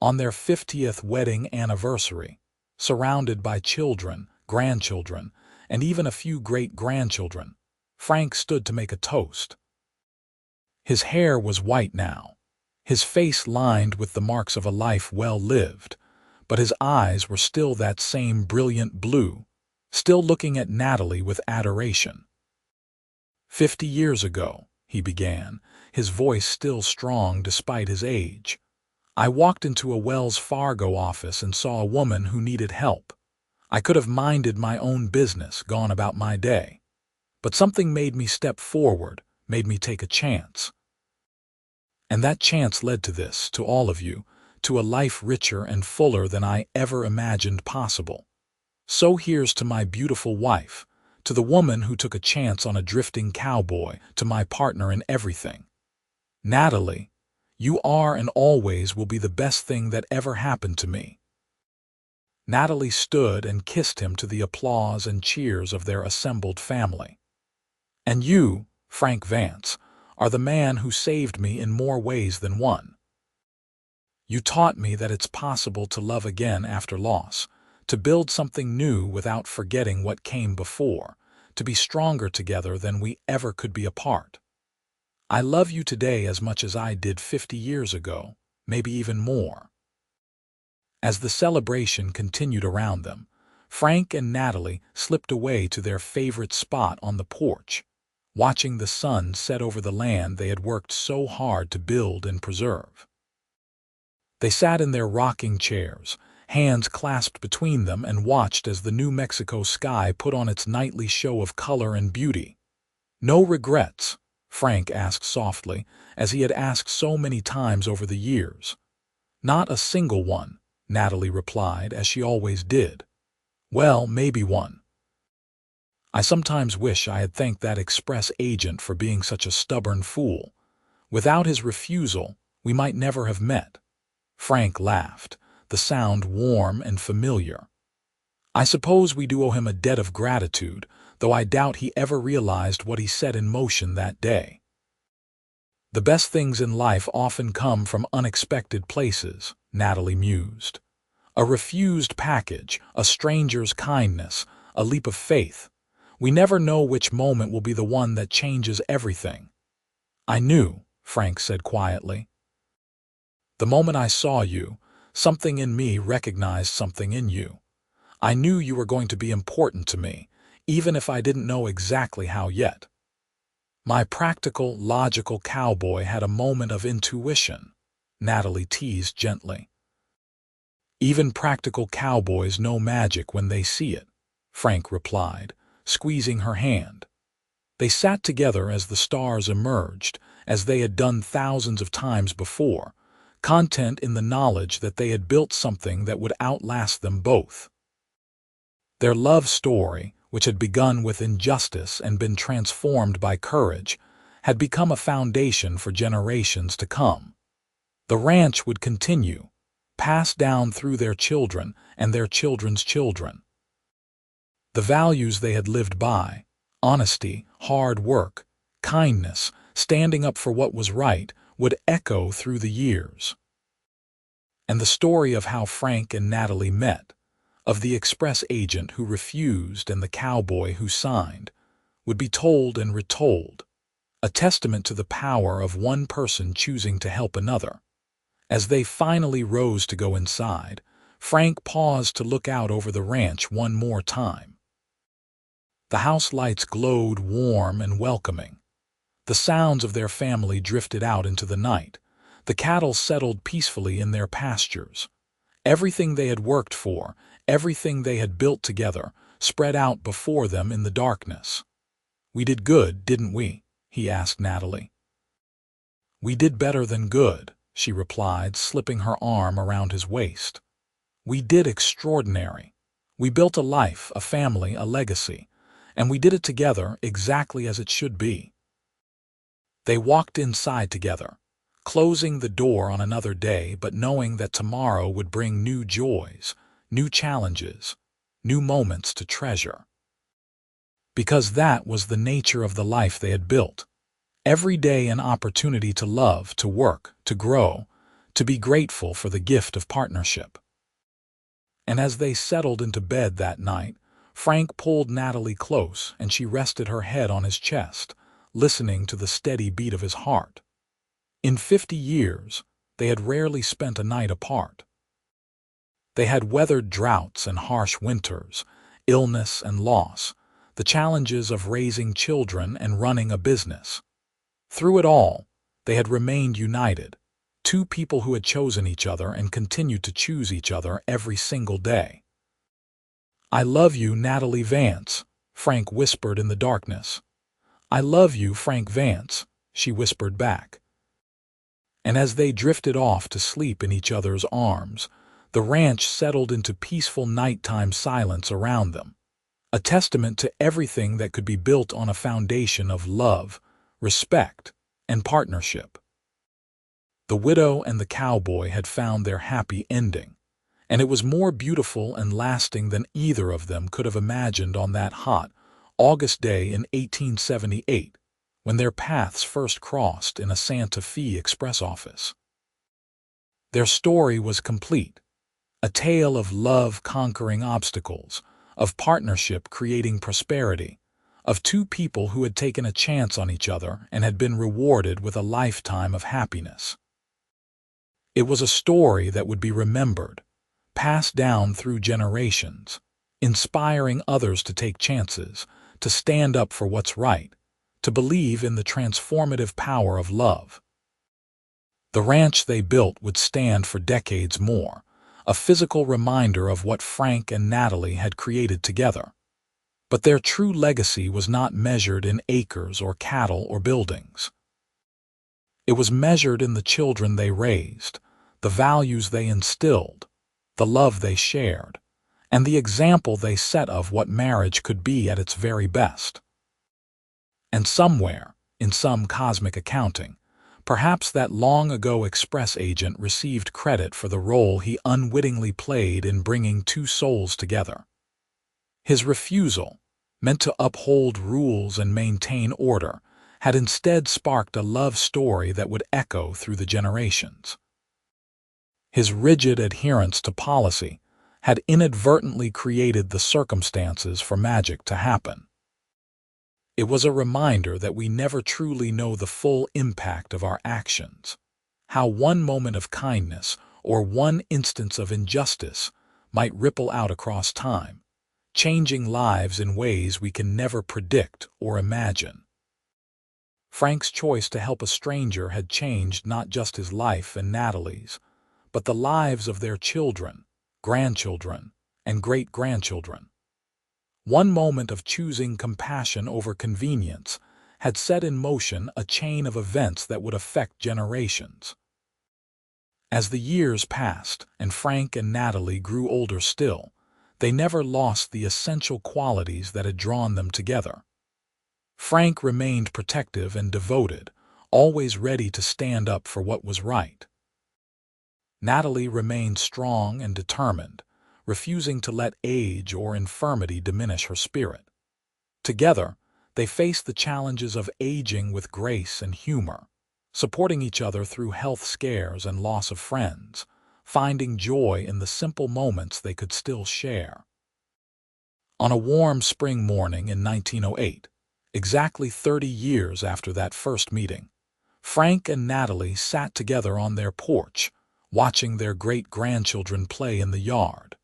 On their 50th wedding anniversary, surrounded by children, grandchildren, and even a few great-grandchildren, Frank stood to make a toast. His hair was white now, his face lined with the marks of a life well lived, but his eyes were still that same brilliant blue, still looking at Natalie with adoration. 50 years ago, he began, his voice still strong despite his age, I walked into a Wells Fargo office and saw a woman who needed help. I could have minded my own business, gone about my day. But something made me step forward, made me take a chance. And that chance led to this, to all of you, to a life richer and fuller than I ever imagined possible. So here's to my beautiful wife, to the woman who took a chance on a drifting cowboy, to my partner in everything. Natalie, you are and always will be the best thing that ever happened to me. Natalie stood and kissed him to the applause and cheers of their assembled family. And you, Frank Vance, are the man who saved me in more ways than one. You taught me that it's possible to love again after loss, to build something new without forgetting what came before, to be stronger together than we ever could be apart. I love you today as much as I did 50 years ago, maybe even more." As the celebration continued around them, Frank and Natalie slipped away to their favorite spot on the porch, watching the sun set over the land they had worked so hard to build and preserve. They sat in their rocking chairs, hands clasped between them, and watched as the New Mexico sky put on its nightly show of color and beauty. "No regrets?" Frank asked softly, as he had asked so many times over the years. "Not a single one," Natalie replied, as she always did. "Well, maybe one. I sometimes wish I had thanked that express agent for being such a stubborn fool. Without his refusal, we might never have met." Frank laughed, the sound warm and familiar. "I suppose we do owe him a debt of gratitude, though I doubt he ever realized what he set in motion that day." "The best things in life often come from unexpected places," Natalie mused. "A refused package, a stranger's kindness, a leap of faith. We never know which moment will be the one that changes everything." "I knew," Frank said quietly. "The moment I saw you, something in me recognized something in you. I knew you were going to be important to me, even if I didn't know exactly how yet." "My practical, logical cowboy had a moment of intuition," Natalie teased gently. "Even practical cowboys know magic when they see it," Frank replied, squeezing her hand. They sat together as the stars emerged, as they had done thousands of times before, content in the knowledge that they had built something that would outlast them both. Their love story, which had begun with injustice and been transformed by courage, had become a foundation for generations to come. The ranch would continue, passed down through their children and their children's children. The values they had lived by, honesty, hard work, kindness, standing up for what was right, would echo through the years. And the story of how Frank and Natalie met, of the express agent who refused and the cowboy who signed, would be told and retold, a testament to the power of one person choosing to help another. As they finally rose to go inside, Frank paused to look out over the ranch one more time. The house lights glowed warm and welcoming. The sounds of their family drifted out into the night. The cattle settled peacefully in their pastures. Everything they had worked for, everything they had built together, spread out before them in the darkness. "We did good, didn't we?" he asked Natalie. "We did better than good," she replied, slipping her arm around his waist. "We did extraordinary. We built a life, a family, a legacy, and we did it together exactly as it should be." They walked inside together, closing the door on another day but knowing that tomorrow would bring new joys, new challenges, new moments to treasure. Because that was the nature of the life they had built. Every day an opportunity to love, to work, to grow, to be grateful for the gift of partnership. And as they settled into bed that night, Frank pulled Natalie close and she rested her head on his chest, listening to the steady beat of his heart. In 50 years, they had rarely spent a night apart. They had weathered droughts and harsh winters, illness and loss, the challenges of raising children and running a business. Through it all, they had remained united, two people who had chosen each other and continued to choose each other every single day. "I love you, Natalie Vance," Frank whispered in the darkness. "I love you, Frank Vance," she whispered back. And as they drifted off to sleep in each other's arms, the ranch settled into peaceful nighttime silence around them, a testament to everything that could be built on a foundation of love, respect, and partnership. The widow and the cowboy had found their happy ending, and it was more beautiful and lasting than either of them could have imagined on that hot August day in 1878, when their paths first crossed in a Santa Fe express office. Their story was complete, a tale of love conquering obstacles, of partnership creating prosperity, of two people who had taken a chance on each other and had been rewarded with a lifetime of happiness. It was a story that would be remembered, passed down through generations, inspiring others to take chances, to stand up for what's right, to believe in the transformative power of love. The ranch they built would stand for decades more, a physical reminder of what Frank and Natalie had created together. But their true legacy was not measured in acres or cattle or buildings. It was measured in the children they raised, the values they instilled, the love they shared, and the example they set of what marriage could be at its very best. And somewhere, in some cosmic accounting, perhaps that long-ago express agent received credit for the role he unwittingly played in bringing two souls together. His refusal, meant to uphold rules and maintain order, had instead sparked a love story that would echo through the generations. His rigid adherence to policy had inadvertently created the circumstances for magic to happen. It was a reminder that we never truly know the full impact of our actions, how one moment of kindness or one instance of injustice might ripple out across time, changing lives in ways we can never predict or imagine. Frank's choice to help a stranger had changed not just his life and Natalie's, but the lives of their children, grandchildren, and great-grandchildren. One moment of choosing compassion over convenience had set in motion a chain of events that would affect generations. As the years passed and Frank and Natalie grew older still, they never lost the essential qualities that had drawn them together. Frank remained protective and devoted, always ready to stand up for what was right. Natalie remained strong and determined, refusing to let age or infirmity diminish her spirit. Together, they faced the challenges of aging with grace and humor, supporting each other through health scares and loss of friends, finding joy in the simple moments they could still share. On a warm spring morning in 1908, exactly 30 years after that first meeting, Frank and Natalie sat together on their porch, watching their great-grandchildren play in the yard.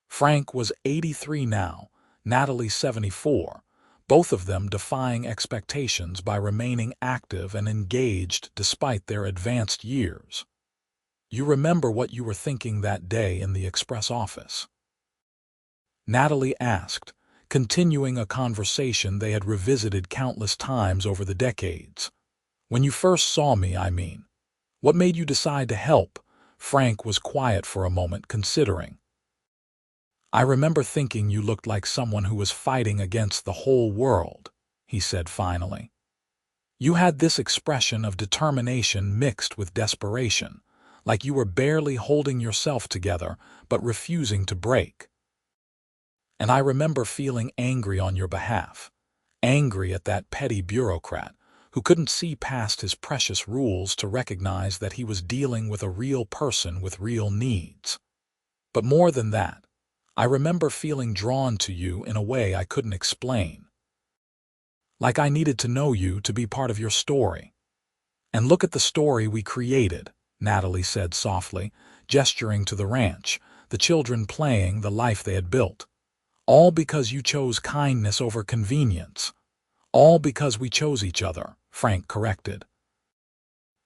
Frank was 83 now, Natalie 74, both of them defying expectations by remaining active and engaged despite their advanced years. "You remember what you were thinking that day in the express office?" Natalie asked, continuing a conversation they had revisited countless times over the decades. "When you first saw me, I mean. What made you decide to help?" Frank was quiet for a moment, considering. "I remember thinking you looked like someone who was fighting against the whole world," he said finally. "You had this expression of determination mixed with desperation, like you were barely holding yourself together but refusing to break. And I remember feeling angry on your behalf, angry at that petty bureaucrat who couldn't see past his precious rules to recognize that he was dealing with a real person with real needs. But more than that, I remember feeling drawn to you in a way I couldn't explain. Like I needed to know you to be part of your story. And look at the story we created," Natalie said softly, gesturing to the ranch, the children playing the life they had built. "All because you chose kindness over convenience. All because we chose each other," Frank corrected.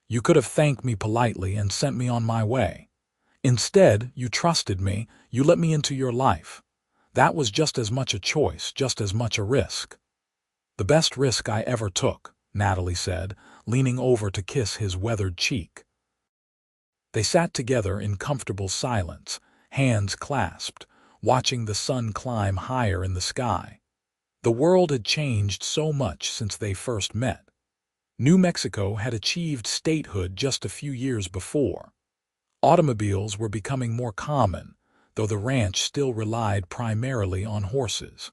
"You could have thanked me politely and sent me on my way. Instead, you trusted me, you let me into your life. That was just as much a choice, just as much a risk." "The best risk I ever took," Natalie said, leaning over to kiss his weathered cheek. They sat together in comfortable silence, hands clasped, watching the sun climb higher in the sky. The world had changed so much since they first met. New Mexico had achieved statehood just a few years before. Automobiles were becoming more common, though the ranch still relied primarily on horses.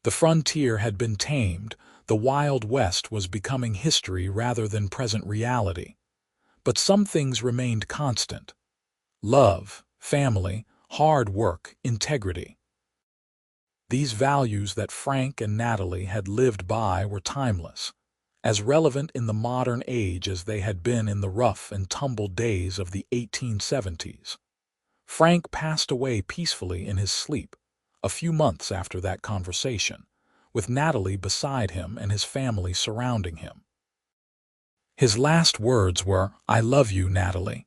The frontier had been tamed, the Wild West was becoming history rather than present reality. But some things remained constant: love, family, hard work, integrity. These values that Frank and Natalie had lived by were timeless, as relevant in the modern age as they had been in the rough and tumble days of the 1870s. Frank passed away peacefully in his sleep a few months after that conversation, with Natalie beside him and his family surrounding him. His last words were, "I love you, Natalie,"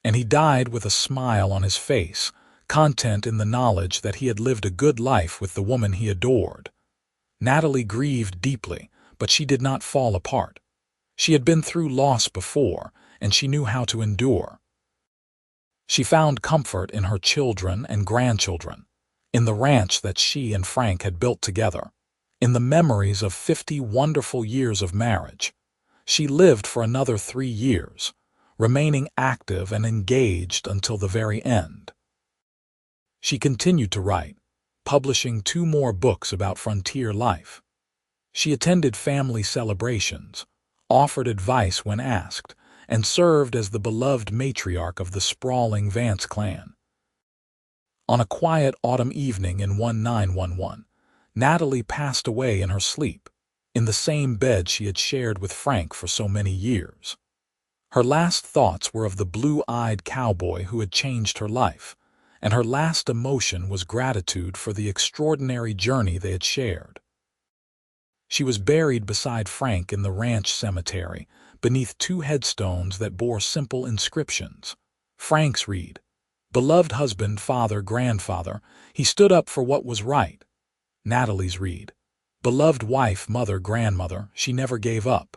and he died with a smile on his face, content in the knowledge that he had lived a good life with the woman he adored. Natalie grieved deeply, but she did not fall apart. She had been through loss before, and she knew how to endure. She found comfort in her children and grandchildren, in the ranch that she and Frank had built together, in the memories of 50 wonderful years of marriage. She lived for another 3 years, remaining active and engaged until the very end. She continued to write, publishing 2 more books about frontier life. She attended family celebrations, offered advice when asked, and served as the beloved matriarch of the sprawling Vance clan. On a quiet autumn evening in 1911, Natalie passed away in her sleep, in the same bed she had shared with Frank for so many years. Her last thoughts were of the blue-eyed cowboy who had changed her life, and her last emotion was gratitude for the extraordinary journey they had shared. She was buried beside Frank in the ranch cemetery, beneath 2 headstones that bore simple inscriptions. Frank's read, "Beloved husband, father, grandfather, he stood up for what was right." Natalie's read, "Beloved wife, mother, grandmother, she never gave up."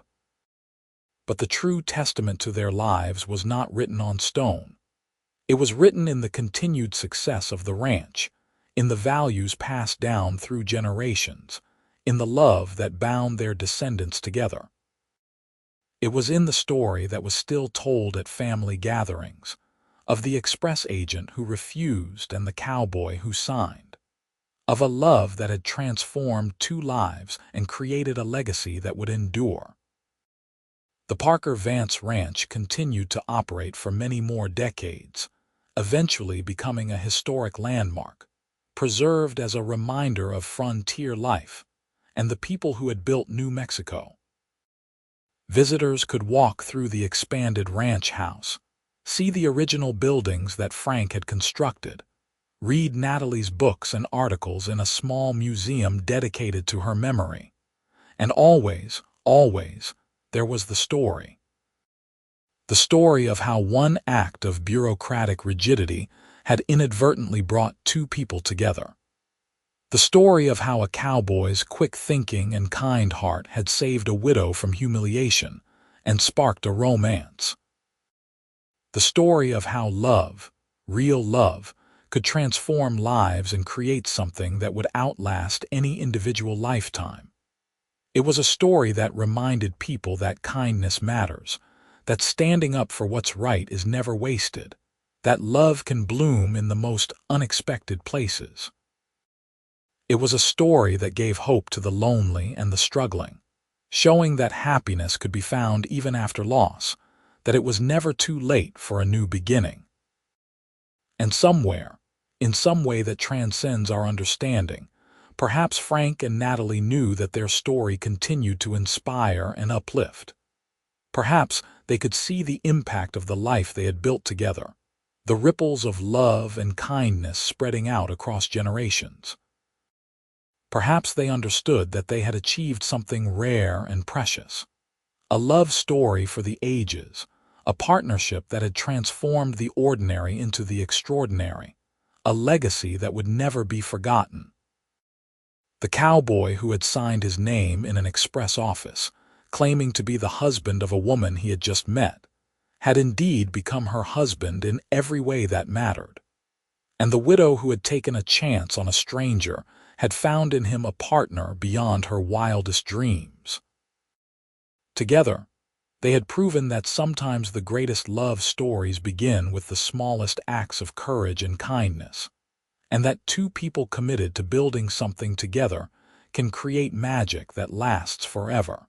But the true testament to their lives was not written on stone. It was written in the continued success of the ranch, in the values passed down through generations, in the love that bound their descendants together. It was in the story that was still told at family gatherings, of the express agent who refused and the cowboy who signed, of a love that had transformed 2 lives and created a legacy that would endure. The Parker Vance Ranch continued to operate for many more decades, eventually becoming a historic landmark, preserved as a reminder of frontier life and the people who had built New Mexico. Visitors could walk through the expanded ranch house, see the original buildings that Frank had constructed, read Natalie's books and articles in a small museum dedicated to her memory. And always, always, there was the story. The story of how one act of bureaucratic rigidity had inadvertently brought 2 people together. The story of how a cowboy's quick thinking and kind heart had saved a widow from humiliation and sparked a romance. The story of how love, real love, could transform lives and create something that would outlast any individual lifetime. It was a story that reminded people that kindness matters, that standing up for what's right is never wasted, that love can bloom in the most unexpected places. It was a story that gave hope to the lonely and the struggling, showing that happiness could be found even after loss, that it was never too late for a new beginning. And somewhere, in some way that transcends our understanding, perhaps Frank and Natalie knew that their story continued to inspire and uplift. Perhaps they could see the impact of the life they had built together, the ripples of love and kindness spreading out across generations. Perhaps they understood that they had achieved something rare and precious, a love story for the ages, a partnership that had transformed the ordinary into the extraordinary, a legacy that would never be forgotten. The cowboy who had signed his name in an express office, claiming to be the husband of a woman he had just met, had indeed become her husband in every way that mattered. And the widow who had taken a chance on a stranger had found in him a partner beyond her wildest dreams. Together, they had proven that sometimes the greatest love stories begin with the smallest acts of courage and kindness, and that 2 people committed to building something together can create magic that lasts forever.